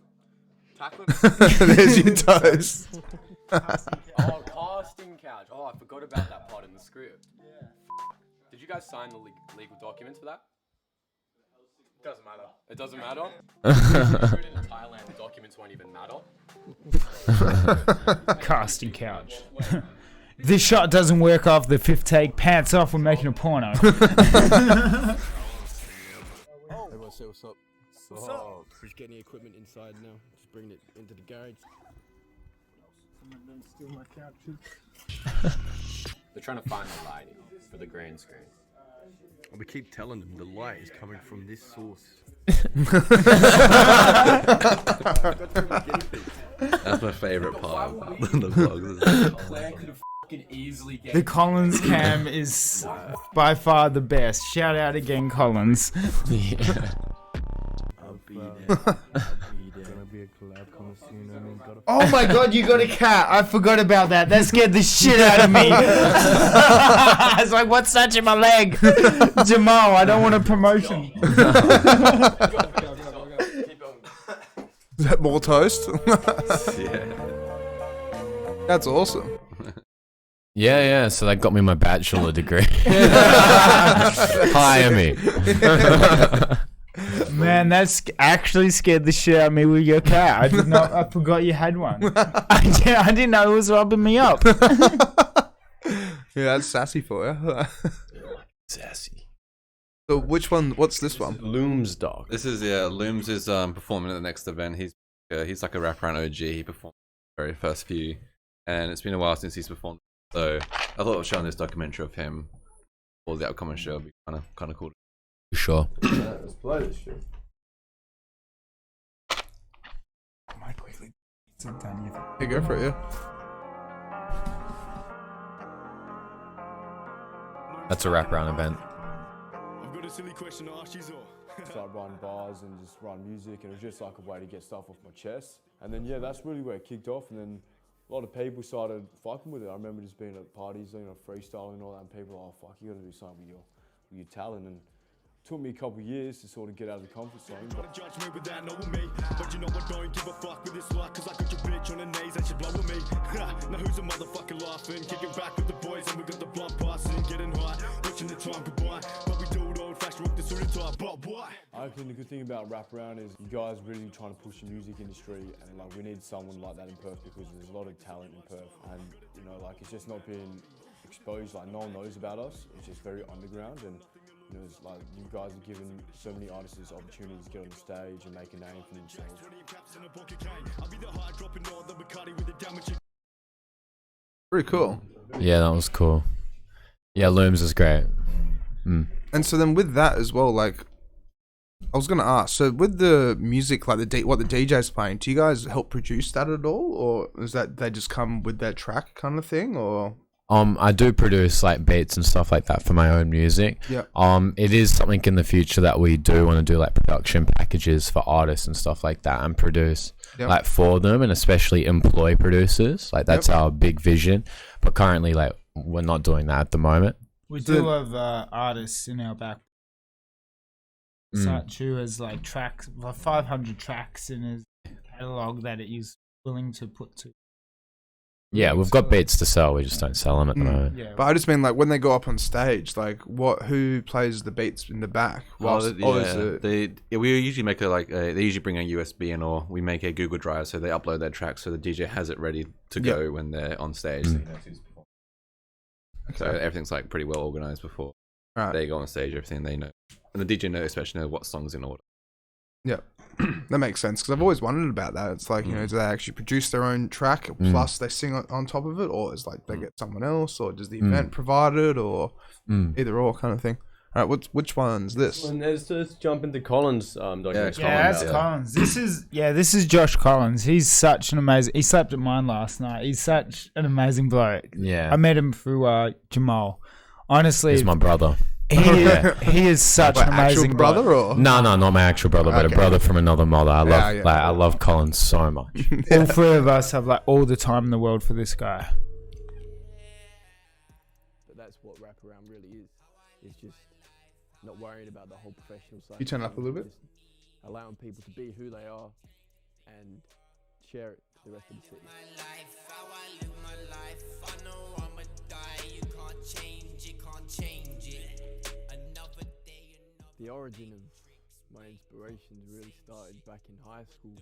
tackling. There's your toast. Casting couch. Oh, I forgot about that part in the script. Yeah. Did you guys sign the legal documents for that? Doesn't matter. It doesn't matter? In Thailand, the documents won't even matter. Casting couch. This shot doesn't work off the fifth take. Pants off. We're making a porno. Everyone say what's up. What's up? Just getting the equipment inside now. Just bringing it into the garage. They're trying to find the lighting for the green screen. We keep telling them the light is coming from this source. That's my favorite part about the vlogs. The Collins cam is by far the best. Shout out again, Collins. Yeah. I'll be there. Gonna be a collab coming soon. I mean, Oh my god, you got a cat. I forgot about that. That scared the shit out of me. I was like, what's touching my leg? Jehmal, I don't want a promotion. Is that more toast? Yeah. That's awesome. Yeah, so that got me my bachelor degree. Hire me. Man, that's actually scared the shit out of me with your cat. I forgot you had one. I didn't know it was rubbing me up. Yeah, that's sassy for you. Sassy. So which one? What's this one? Looms dog. This is Looms is performing at the next event. He's like a RapAround OG. He performed the very first few, and it's been a while since he's performed. So I thought showing this documentary of him or the upcoming show would be kind of cool. Sure. Let's play this shit. Here, go for it. Yeah. That's a wraparound event. I've got a silly question to ask you all. Started writing bars and just writing music, and it was just like a way to get stuff off my chest. And then yeah, that's really where it kicked off. And then a lot of people started fucking with it. I remember just being at parties, freestyling and all that, and people were like, oh fuck, you gotta do something with your talent. And it took me a couple of years to sort of get out of the comfort zone. But Judge me without knowing me, but you know I don't give a fuck with this luck, cause I got your bitch on her knees and she blowing me. Now who's a motherfucker laughing, kicking back with the boys, and we got the blunt passing, getting high, watching the time goodbye. But we do it old fashioned, rock the suited tie, but why? I think the good thing about RapAround is you guys really trying to push the music industry, and like we need someone like that in Perth because there's a lot of talent in Perth, and it's just not being exposed. Like no one knows about us. It's just very underground, and it's like you guys are giving so many artists this opportunity to get on the stage and make a name for themselves. Pretty cool. Yeah, that was cool. Yeah, Looms is great. And so then with that as well, like, I was gonna ask. So with the music, like what the DJ's playing, do you guys help produce that at all, or is that they just come with their track kind of thing, or? I do produce like beats and stuff like that for my own music. Yeah. It is something in the future that we do want to do, like production packages for artists and stuff like that, and produce like for them, and especially employ producers. Like that's our big vision. But currently, like we're not doing that at the moment. We do have artists in our back. Such who has like tracks, 500 tracks in his catalog that it is willing to put to. Yeah, we've got beats to sell. We just don't sell them at the moment. Yeah. But I just mean like when they go up on stage, like who plays the beats in the back? We usually make they usually bring a USB in, or we make a Google Drive, so they upload their track, so the DJ has it ready to go when they're on stage. So everything's like pretty well organized before they go on stage. Everything they know, and the DJ especially know what songs in order. Yeah, that makes sense, because I've always wondered about that. It's like, do they actually produce their own track plus they sing on top of it, or is like they get someone else, or does the event provide it, or either or kind of thing? All right, which one's this? And let's jump into Collins' documentary. Yeah, that's Collins. This is Josh Collins. He's such an amazing. He slept at mine last night. He's such an amazing bloke. Yeah, I met him through Jehmal. Honestly, he's my brother. He is such What, an actual amazing brother brother. or? No, not my actual brother, but Okay. a brother from another mother. I love, Yeah. I love Colin so much. All three of us have like all the time in the world for this guy. But that's what RapAround really is. It's just not worrying about the whole professional side. You turn up a little bit? Just allowing people to be who they are and share it to the rest of the city. The origin of my inspirations really started back in high school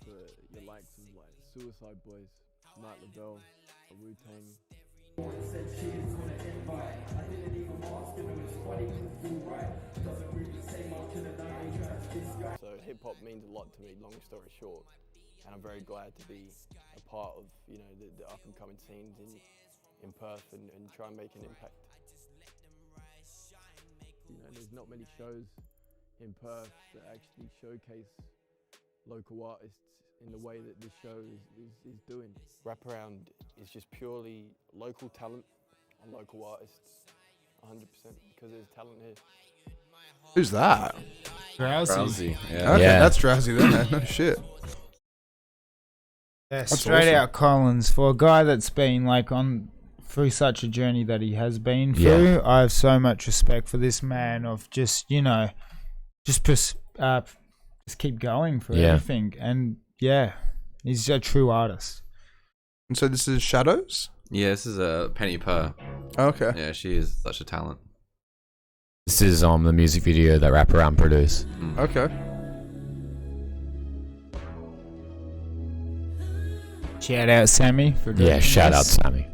for your likes of like Suicide Boys, Night Labelle, Wu-Tang. So hip hop means a lot to me, long story short, and I'm very glad to be a part of, you know, the up and coming scenes in Perth and try and make an impact. You know, there's not many shows in Perth that actually showcase local artists in the way that this show is doing. RapAround is just purely local talent and local artists, 100%, because there's talent here. Who's that? Drowsy. Yeah. Okay, Yeah. that's Drowsy then. No shit. Yeah, That's straight awesome. out Collins. For a guy that's been like on through such a journey that he has been Yeah. through, I have so much respect for this man of just, you know, just keep going for Yeah. everything. And yeah, he's a true artist. And so this is Shadows? Yeah, this is a Penny Per. Okay. Yeah, she is such a talent. This is the music video that RapAround produced. Okay. Shout out Sammy for doing Yeah, shout out this. Sammy.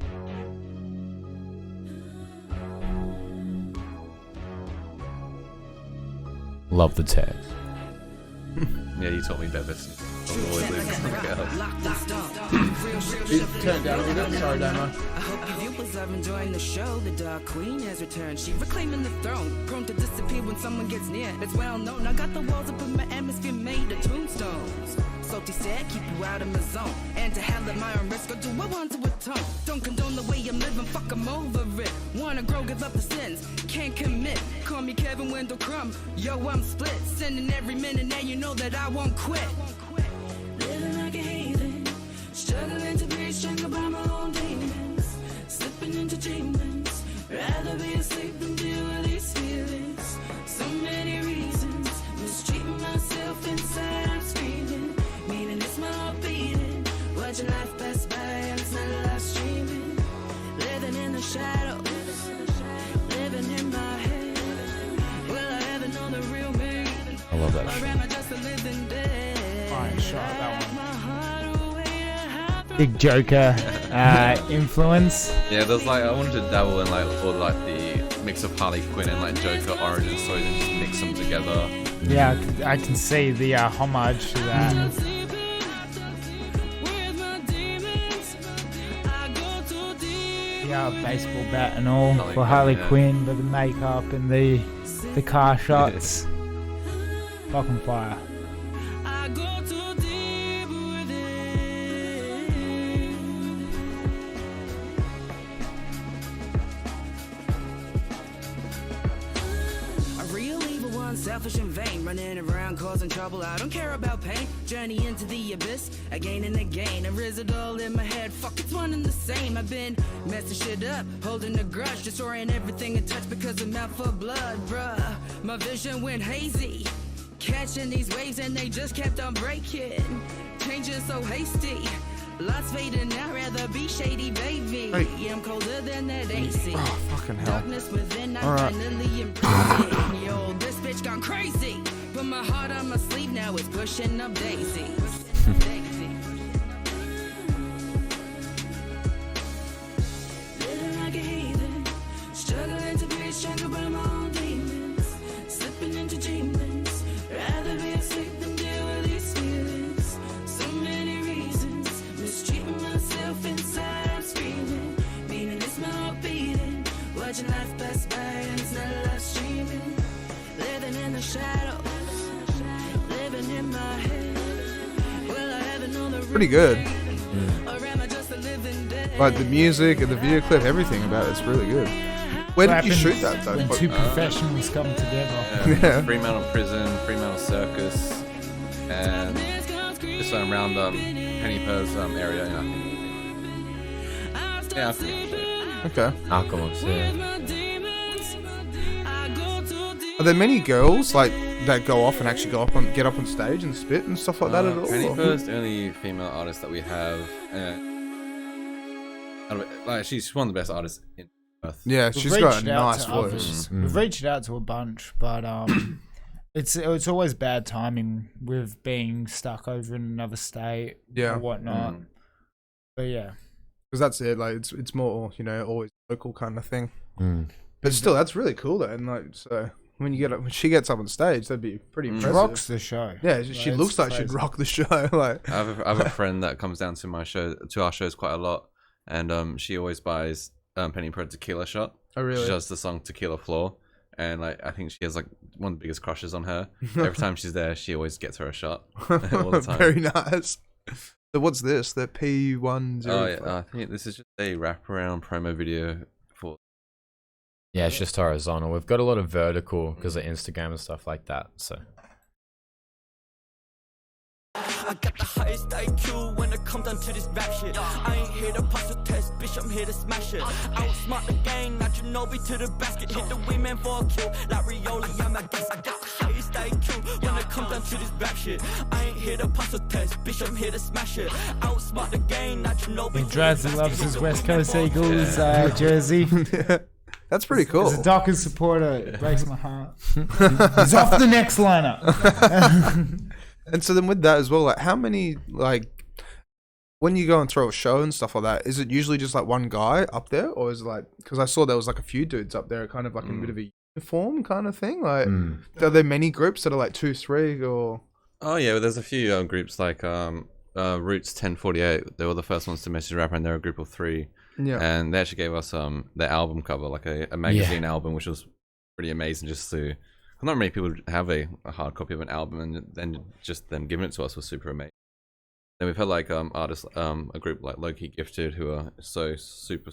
Love the tags. Yeah, you taught me Bevis. Avoid losing something else. Turn it down a little bit. Sorry, Damo. I hope you viewers are enjoying the show. The Dark Queen has returned. She reclaiming the throne. Prone to disappear when someone gets near. It's well known. I got the walls up in my atmosphere made of tombstones. Salty said, keep you out of my zone. And to hell at my own risk, or do I want to atone? Don't condone the way I'm living, fuck I'm over it. Wanna grow, give up the sins, can't commit. Call me Kevin Wendell Crumb, yo, I'm split. Sending every minute, now you know that I won't quit. Living like a heathen, struggling to be stronger by my own demons. Slipping into demons, rather be asleep than deal with these feelings. So many reasons, mistreating myself inside, I'm screaming. Meaning it's my heart beating, watching life pass by and it's not life streaming. Living in the shadows, living in my head. Well, I haven't known the real me. I love that Or shit. am I just a living dead? Fine shot, that one. My heart away to hide. Big Joker influence. Yeah, there's like I wanted to dabble in like all like the mix of Harley Quinn and like Joker origin stories and just mix them together. Yeah, I can see the homage to that. Yeah, baseball bat and all Harley for Harley Quinn, yeah. Quinn, but the makeup and the car shots. Fucking fire. I go too deep with it. A real evil one, selfish and vain, running around causing trouble. I don't care about pain. Journey into the abyss, again and again. Or is it all in my head? Fuck, it's one and the same. I've been messing shit up, holding a grudge, destroying everything in touch because I'm out for blood, bruh. My vision went hazy. Catching these waves and they just kept on breaking. Changing so hasty. Lots fading, I'd rather be shady, baby. Hey. I'm colder than that AC. Oh, fucking hell. Darkness within, I'm Alright. finally imprisoned. Yo, this bitch gone crazy. Put my heart on my sleeve, now it's pushing up daisies. Living like a heathen, struggling to be stronger by my own demons. Slipping into demons, rather be asleep than deal with these feelings. So many reasons, mistreating myself inside, I'm screaming. Meaning it's my heart beating, watching life pass by and it's not life streaming. Living in the shadows, living in my head. Well, I haven't known the Pretty good. or am I just a living dead? Like the music and the video clip, everything about it's really good. Where did you happens shoot that though? when two professionals come together. Yeah. Fremantle Prison, Fremantle Circus, and just around Pennypers area. Yeah, I think. Okay. Alchemist, yeah. Are there many girls like that go off and actually get up on stage and spit and stuff like that at all? Pennypers, the only female artist that we have. Like she's one of the best artists in Perth. Yeah, We've she's got reached a out nice to voice. others. We've reached out to a bunch, but it's always bad timing with being stuck over in another state Yeah. or whatnot. But yeah, Because that's it. Like it's more, always local kind of thing. Mm. But still, that's really cool though. And like, so when she gets up on stage, that'd be pretty she impressive. rocks the show. Yeah, she Like, looks it's like she'd crazy. rock the show. Like, I have a friend that comes down to our shows quite a lot, and she always buys Penny Pro tequila shot. oh really? She does the song Tequila Floor, and like I think she has like one of the biggest crushes on her. Every time she's there, she always gets her a shot all the time. Very nice. So what's this? The P10. Oh yeah, I think this is just a wraparound promo video for. Yeah, it's just horizontal. We've got a lot of vertical because of Instagram and stuff like that. So I got the highest IQ when it comes down to this rap shit. I ain't here to pass a test, bitch, I'm here to smash it. Outsmart the gang, not Ginobili to the basket. Hit the wingman for a kill, like Rioli, I'm a guess. I got the highest IQ when it comes down to this rap shit. I ain't here to pass a test, bitch, I'm here to smash it. Outsmart the gang, not Ginobili. Drazzy loves his West Coast Eagles jersey. That's pretty cool. As a Dockers supporter, it breaks my heart. He's off the next lineup. And so then with that as well, like how many, like when you go and throw a show and stuff like that, is it usually just like one guy up there, or is it like, because I saw there was like a few dudes up there, kind of like a bit of a uniform kind of thing? Like, are there many groups that are like 2, 3 or? Oh yeah, well, there's a few groups like Roots 1048. They were the first ones to message rapper, and they're a group of 3. Yeah. And they actually gave us their album cover, like a magazine album, which was pretty amazing. Just to, not many people have a hard copy of an album, and then just them giving it to us was super amazing. Then we've had like artists, a group like Low-Key Gifted, who are so super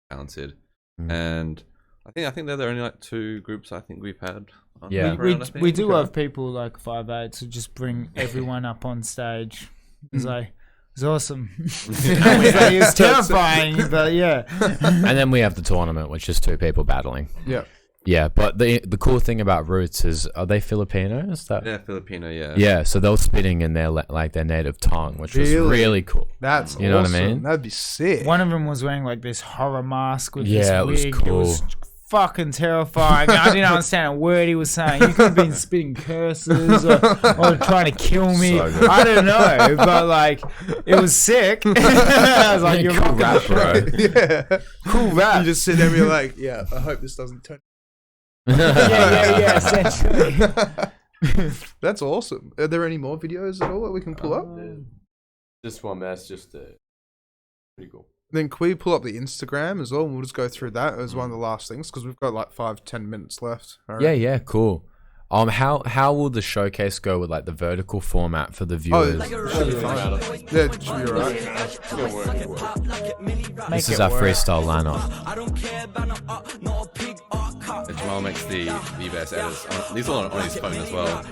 talented, and I think they're the only like 2 groups I think we've had. Yeah. We do have people like 5'8" who just bring everyone up on stage. It's like, it's awesome. It's terrifying, but yeah. and then we have the tournament, which is 2 people battling. Yeah. Yeah, but the cool thing about Roots is, are they Filipinos? Yeah, Filipino, yeah. Yeah, so they're spitting in their like their native tongue, which was really cool. That's you know awesome. what I mean? That'd be sick. One of them was wearing like this horror mask with Yeah, it was this wig. cool. It was fucking terrifying. I didn't understand a word he was saying. He could have been spitting curses or trying to kill me. So good. I don't know, but like it was sick. I was like, "You're cool rocking rap, the bro. show." Yeah. Cool rap. You just sit there and you're like, yeah, I hope this doesn't turn. yeah, essentially. That's awesome. Are there any more videos at all that we can pull up? This one, that's just pretty cool. Then can we pull up the Instagram as well? And we'll just go through that as one of the last things because we've got like 5-10 minutes left. All right. Yeah, cool. How will the showcase go with like the vertical format for the Oh, viewers? it should be fine. Yeah, it should be alright. This is our freestyle lineup. Jehmal makes the best edits. These are on his phone as well.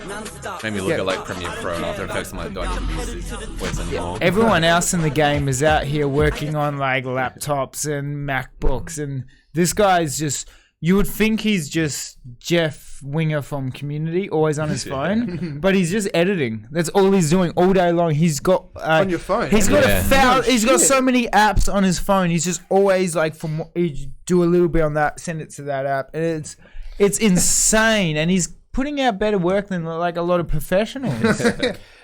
Made me look at like Premiere Pro and After Effects. I'm like, do I need to use this voice anymore? Everyone else in the game is out here working on like laptops and MacBooks, and this guy's just. You would think he's just Jeff Winger from Community, always on his phone, but he's just editing. That's all he's doing all day long. He's got On your phone? He's got Yeah. he's got so many apps on his phone. He's just always like, you do a little bit on that, send it to that app, and it's insane. And he's putting out better work than like a lot of professionals.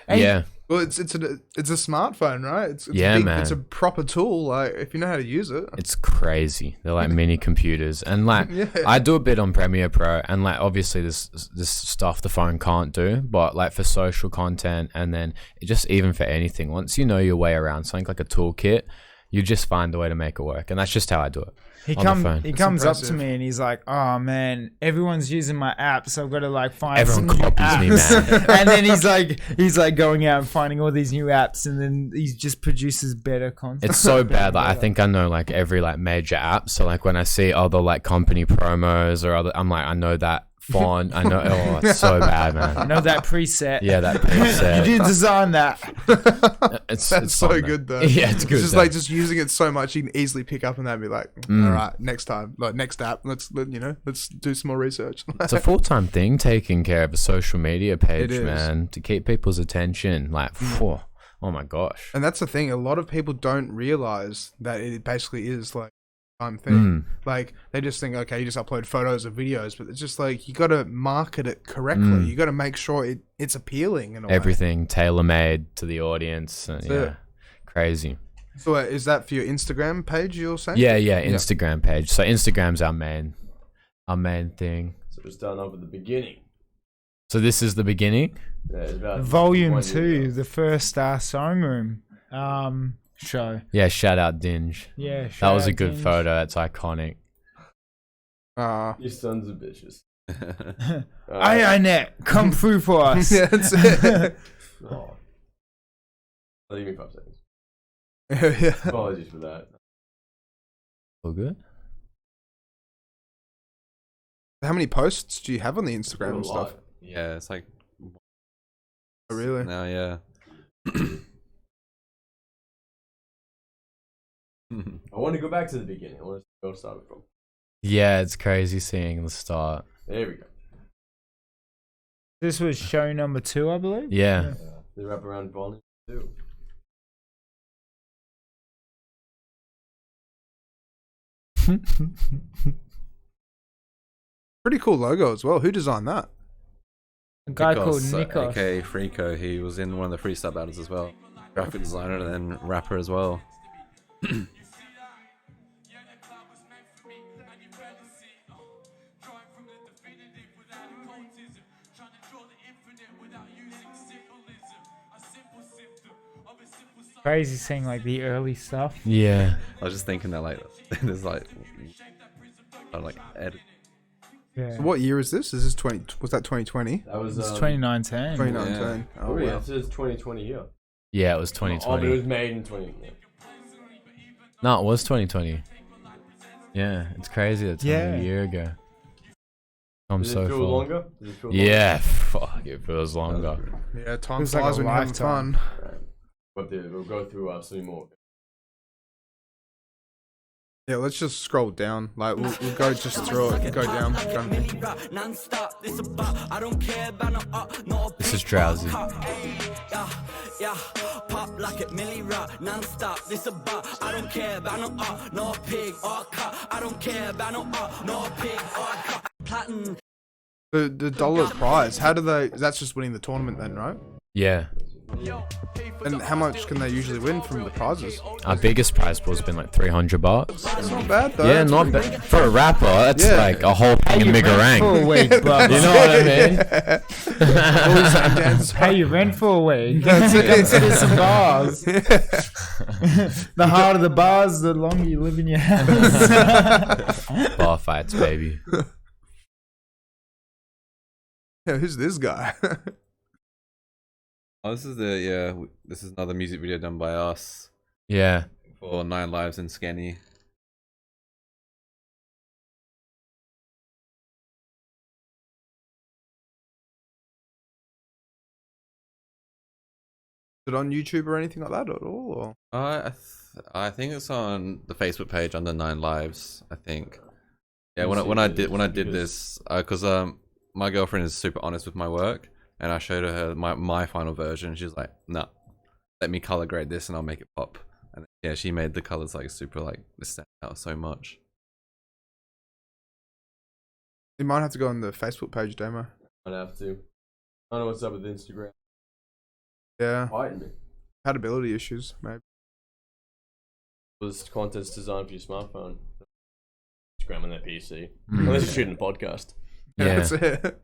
And Yeah. Well, it's a smartphone, right? It's Yeah, man. It's a proper tool. Like if you know how to use it. It's crazy. They're like mini computers, and like I do a bit on Premiere Pro, and like obviously this stuff the phone can't do, but like for social content, and then just even for anything, once you know your way around something like a toolkit, you just find a way to make it work, and that's just how I do it. He on the phone. He comes up to impressive. me and he's like, "Oh man, everyone's using my app, so I've got to like find Everyone some new copies me, apps." man. And then he's like going out and finding all these new apps, and then he just produces better content. It's so bad. Like I think I know like every like major app. So like when I see other like company promos or other, I'm like, I know that font. I know. Oh, it's so bad, man. I know that preset. Yeah, that preset. You didn't design that. It's That's so fun, though. good though. Yeah, it's good. It's just though. like just using it so much, you can easily pick up on that and be like, all right, next time, like next app, let's do some more research. It's a full-time thing taking care of a social media page, It is. man, to keep people's attention. Like, oh my gosh. And that's the thing. A lot of people don't realize that it basically is like a time thing. Like they just think, okay, you just upload photos or videos, but it's just like you got to market it correctly. You got to make sure it's appealing in a way. Everything tailor-made to the audience. And, That's yeah, it. crazy. So is that for your Instagram page? You're saying? Yeah, Instagram page. So Instagram's our main thing. So it's done over the beginning. So this is the beginning. Yeah, it's about Volume 1 year 2, ago. the first sewing room show. Yeah, shout out Dinge. Yeah, That was a good photo. That's iconic. You sons of bitches. Aye, net, come through for us. Yeah, that's it. Oh. I'll give me 5 seconds. Yeah. Apologies for that. All good? How many posts do you have on the Instagram and A stuff? lot. Yeah, it's like Oh, really? now, yeah. I want to go back to the beginning. I want to go start it from. Yeah, it's crazy seeing the start. There we go. This was show number 2, I believe. Yeah. The wraparound volume 2. Pretty cool logo as well. Who designed that? A guy called Nikos, Nikos. aka Freako. He was in one of the freestyle battles as well. Graphic designer and then rapper as well. Crazy seeing like the early stuff. Yeah. I was just thinking that like there's like edit. Yeah. So what year is this? Is this 20? Was that 2020? That was It's 2019. 2019. Oh, Oh, yeah, wow. it says 2020 here. Yeah, it was Oh, but it 2020. was made in 20. Yeah. No, it was 2020. Yeah, it's crazy. That's only Yeah. a year ago. I'm Does so it feel full. longer? Does it feel longer? Yeah, fuck, it feels longer. Yeah, time Feels like flies a when you're having lifetime. fun. Right. But we'll go through some more. Yeah, let's just scroll down. Like we'll go just through it. Go down. Kind of thing. This is drowsy. Yeah, pop like it Millie Rock, non-stop. This about I don't care about no no pig or cut. I don't care about no no pig or cut. Platinum. The dollar prize. How do they? That's just winning the tournament then, right? Yeah. And how much can they usually win from the prizes? Our biggest prize pool's been like $300. That's not bad though. Yeah, That's not pretty bad. For a rapper, that's Yeah. like a whole thing in For a Migarang. week, bro. You know what I mean? Always that dance. Pay your rent for a week. That's it. Consider some bars. The harder the bars, the longer you live in your house. Bar fights, baby. Yeah, who's this guy? Oh, this is this is another music video done by us Yeah. for 9 Lives in Scanny. Is it on YouTube or anything like that at all? Or? I think it's on the Facebook page under 9 Lives. I think. Yeah, when I did this, because my girlfriend is super honest with my work, and I showed her my final version. She's like, "Nah, let me color grade this, and I'll make it pop." And yeah, she made the colors like super like stand out so much. You might have to go on the Facebook page demo. I'd have to. I don't know what's up with Instagram. Yeah, Fighting me. compatibility issues maybe. Was contents designed for your smartphone? Instagram on that PC. Mm. Unless you're shooting a podcast. Yeah. That's it.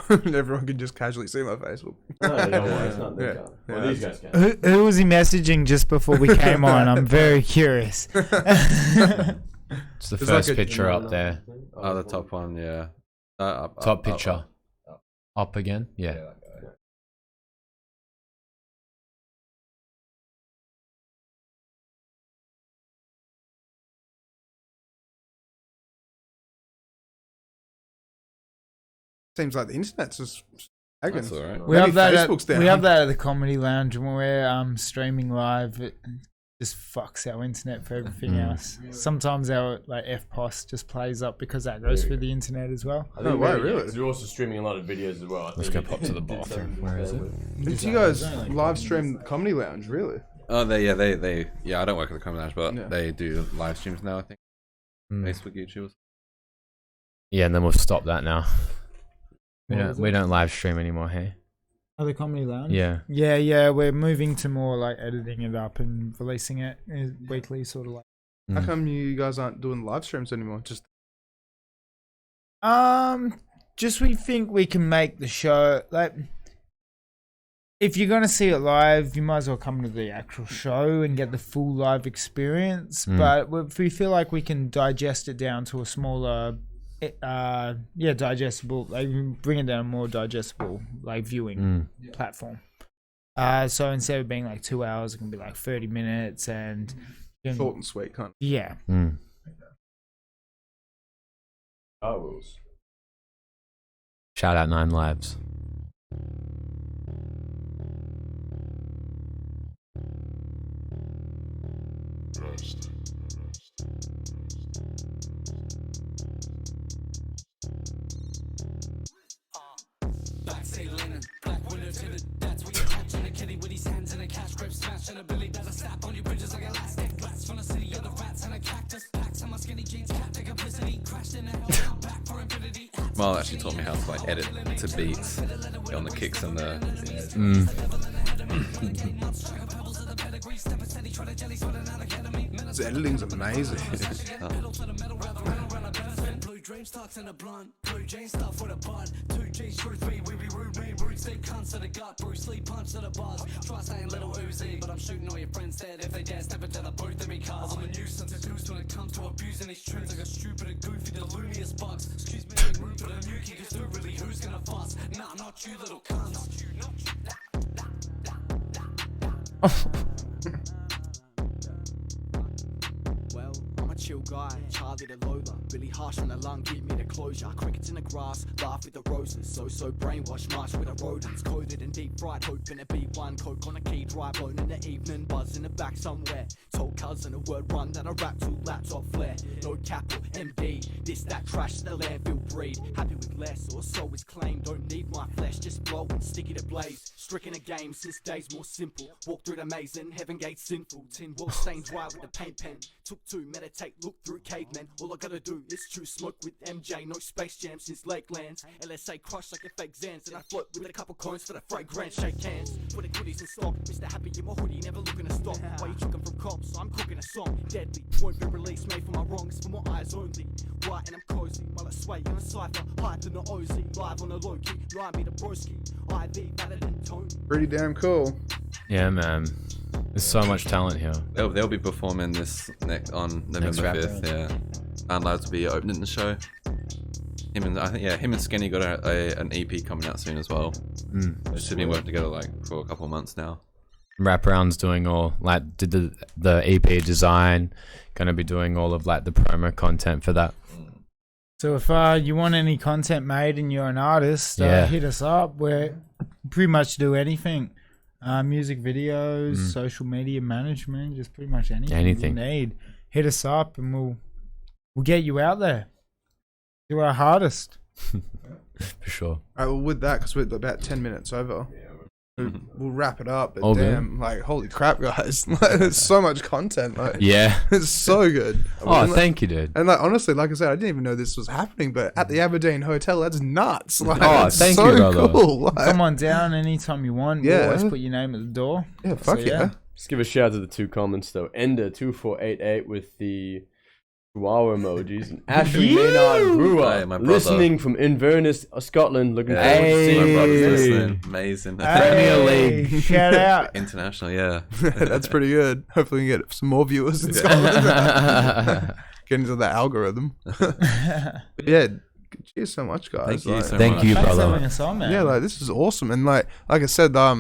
Everyone can just casually see my Facebook. No, they don't worry, it's not them. Yeah. Well, Yeah. these guys can. Who was he messaging just before we came on? I'm very curious. It's the It's first like a- picture up there. Oh, the top one, yeah. Top picture. Up again? Yeah. Seems like the internet's just lagging. That's all right. We Maybe have that. Facebook's down. We have that at the Comedy Lounge when we're streaming live. It just fucks our internet for everything else. Sometimes our like FPOS just plays up because that goes through the internet as well. I No think way, maybe, really? 'cause you're also streaming a lot of videos as well. Let's go pop to the bathroom. Where is it? Did you guys live stream Comedy Lounge? Really? Oh, they. I don't work at the Comedy Lounge, but Yeah. they do live streams now. I think Mm. Facebook, YouTube. Yeah, and then we'll stop that now. We What don't is we it? don't live stream anymore, hey? Oh, the Comedy Lounge. Yeah. Yeah. We're moving to more like editing it up and releasing it weekly, sort of like. How Mm. come you guys aren't doing live streams anymore? Just Just we think we can make the show like. If you're gonna see it live, you might as well come to the actual show and get the full live experience. But if we feel like we can digest it down to a smaller, digestible, like bring it down a more digestible, like viewing platform. So instead of being like 2 hours, it can be like 30 minutes and short and sweet, kind of. yeah. Mm. Star Wars. Shout out 9 Lives. Black say linen, black window tinted. That's what you're catching a kitty with his hands in a cash grip, smashing a billy that I slap on your bridges like elastic. Glass from the city of the rats and a cactus. Packs on my skinny jeans, cat take a piss and he crashed in a hell now back for infinity. Mal actually taught me how to like edit to beats on the kicks and the. His editing's amazing. Blue dreams tucked in a blunt, blue jeans stuff with a bud. 2G screw 3, we be rude, me roots, they cunts to the gut. Bruce Lee punch to the buzz. Try saying little Uzi, but I'm shooting all your friends dead if they dare step into the booth of me cuz I'm a nuisance to dudes when it comes to abusing these tunes. Like a stupid and goofy, the looniest bugs. Excuse me, make room for the new kid, cause dude, really, who's gonna fuss? Nah, not you, little cunts. Not you, not you. Well, I'm a chill guy, Charlie the Lola, Billy harsh on the lung, give me the closure. Crickets in the grass, laugh with the roses, so brainwashed, march with the rodents, coded and deep fried, hoping to be one coke on a key drive, blown in the evening, buzz in the back somewhere. Told cousin a word run that I rap to laptop flare. No capital, MD, this that trash the landfill breed. Happy with less, or so is claimed. Don't need my flesh, just blow and stick it ablaze. Stricken a game since days more simple. Walk through the maze and heaven gates sinful. Tin wall stained dry with a paint pen. Took two, meditate, look through cavemen. All I gotta do is chew smoke with MJ. No Space Jam since Lakelands. LSA crushed like a fake Zans. And I float with a couple coins for the fragrance. Shake hands for the goodies in stock. Mr. Happy in my hoodie, never looking to stop. Why you chucking from cops? I'm cooking a song. Deadly, won't be released, made for my wrongs. For my eyes only. Right, and I'm cozy. While I sway in a cypher. Hyped in the OZ. Live on a low key. Line me the broski. IV better than Tony. Pretty damn cool. Yeah, man. There's so much talent here. They'll be performing this on November Rap 5th. Yeah, and Lives will be opening the show. Him and Skinny got an EP coming out soon as well. Just have been working together like for a couple of months now. RapAround's doing all like did the EP design, gonna be doing all of like the promo content for that. So if you want any content made and you're an artist, Yeah. hit us up. We're pretty much do anything. Music videos, social media management, just pretty much anything you need. Hit us up and we'll get you out there. Do our hardest. For sure. All right, well, with that, because we're about 10 minutes over, we'll wrap it up. But All good. damn, like, holy crap, guys. Like, there's so much content. Like, Yeah. it's so good. Oh, And, like, thank you, dude. And like honestly, like I said, I didn't even know this was happening, but at the Aberdeen Hotel, that's nuts. Like, Oh, it's thank so you, brother. cool. Like, Come on down anytime you want. Yeah. We'll always put your name at the door. yeah, fuck So, yeah. yeah. Just give a shout out to the two comments though. Ender2488 with the Chihuahua emojis. And Ashley Maynard Brewer, Hey, my brother. listening from Inverness, Scotland. Looking forward to My seeing brother's Hey. listening. Amazing. Premier League. Shout out. International, yeah. That's pretty good. Hopefully we can get some more viewers in Scotland. Get into the algorithm. But yeah, cheers so much, guys. Thank you Like, so Thank much. you, Thanks for brother. having us on, man. yeah, like this is awesome. And like I said, I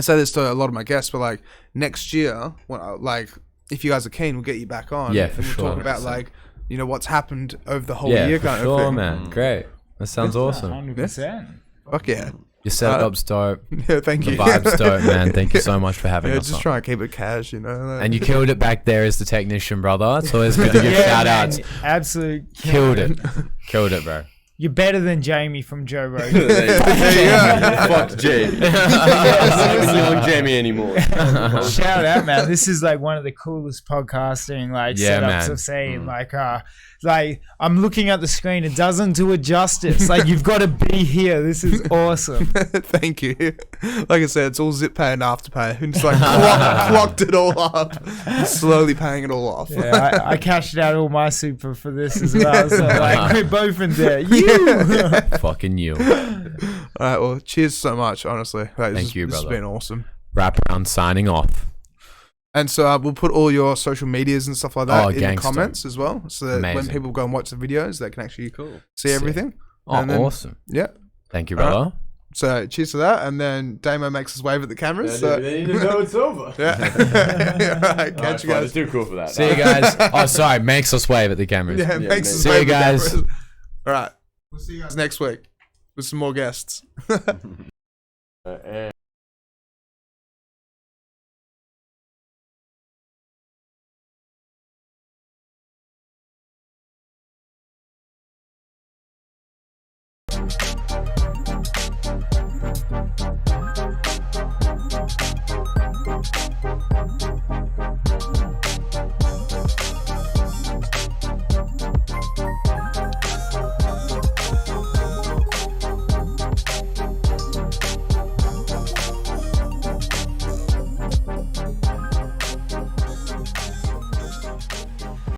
say this to a lot of my guests, but like next year, when like if you guys are keen, we'll get you back on. Yeah, for and we'll sure. talk about like what's happened over the whole Yeah, year for kind of sure, thing. man. Great. That sounds awesome. 100%. Fuck yeah. Your setup's dope. Yeah, thank The you. vibe's dope, man. Thank you so much for having Yeah, us just on. try and keep it cash, like. And you killed it back there as the technician, brother. It's always good to give Yeah, shout man, outs. absolute Killed it. Killed it, bro. You're better than Jamie from Joe Rogan. Fuck Jay. I'm not even young Jamie anymore. Shout out, man. This is like one of the coolest podcasting Yeah, setups man. I've seen. Like I'm looking at the screen, it doesn't do it justice. Like you've got to be here. This is awesome. Thank you. Like I said, it's all zip pay and afterpay. And just like clocked it all up. Slowly paying it all off. Yeah, I cashed out all my super for this as well. So like we're both in there. You. Fucking you. Alright, well, cheers so much, honestly. Like, Thank you, This has brother. been awesome. RapAround signing off. And so we'll put all your social medias and stuff like that Oh, in gangster. the comments as well. So that when Amazing. people go and watch the videos, they can actually Cool. see everything. Oh, And then- awesome. Yeah. Thank you, All right. brother. So cheers to that. And then Damo makes his wave at the cameras. Yeah, so they need to know it's over. yeah. Alright, catch you It's guys. too cool for that. See you guys. Oh, sorry. Makes us wave at the cameras. Yeah, Yeah, makes us see wave you at the guys. cameras. Alright. We'll see you guys next week with some more guests. And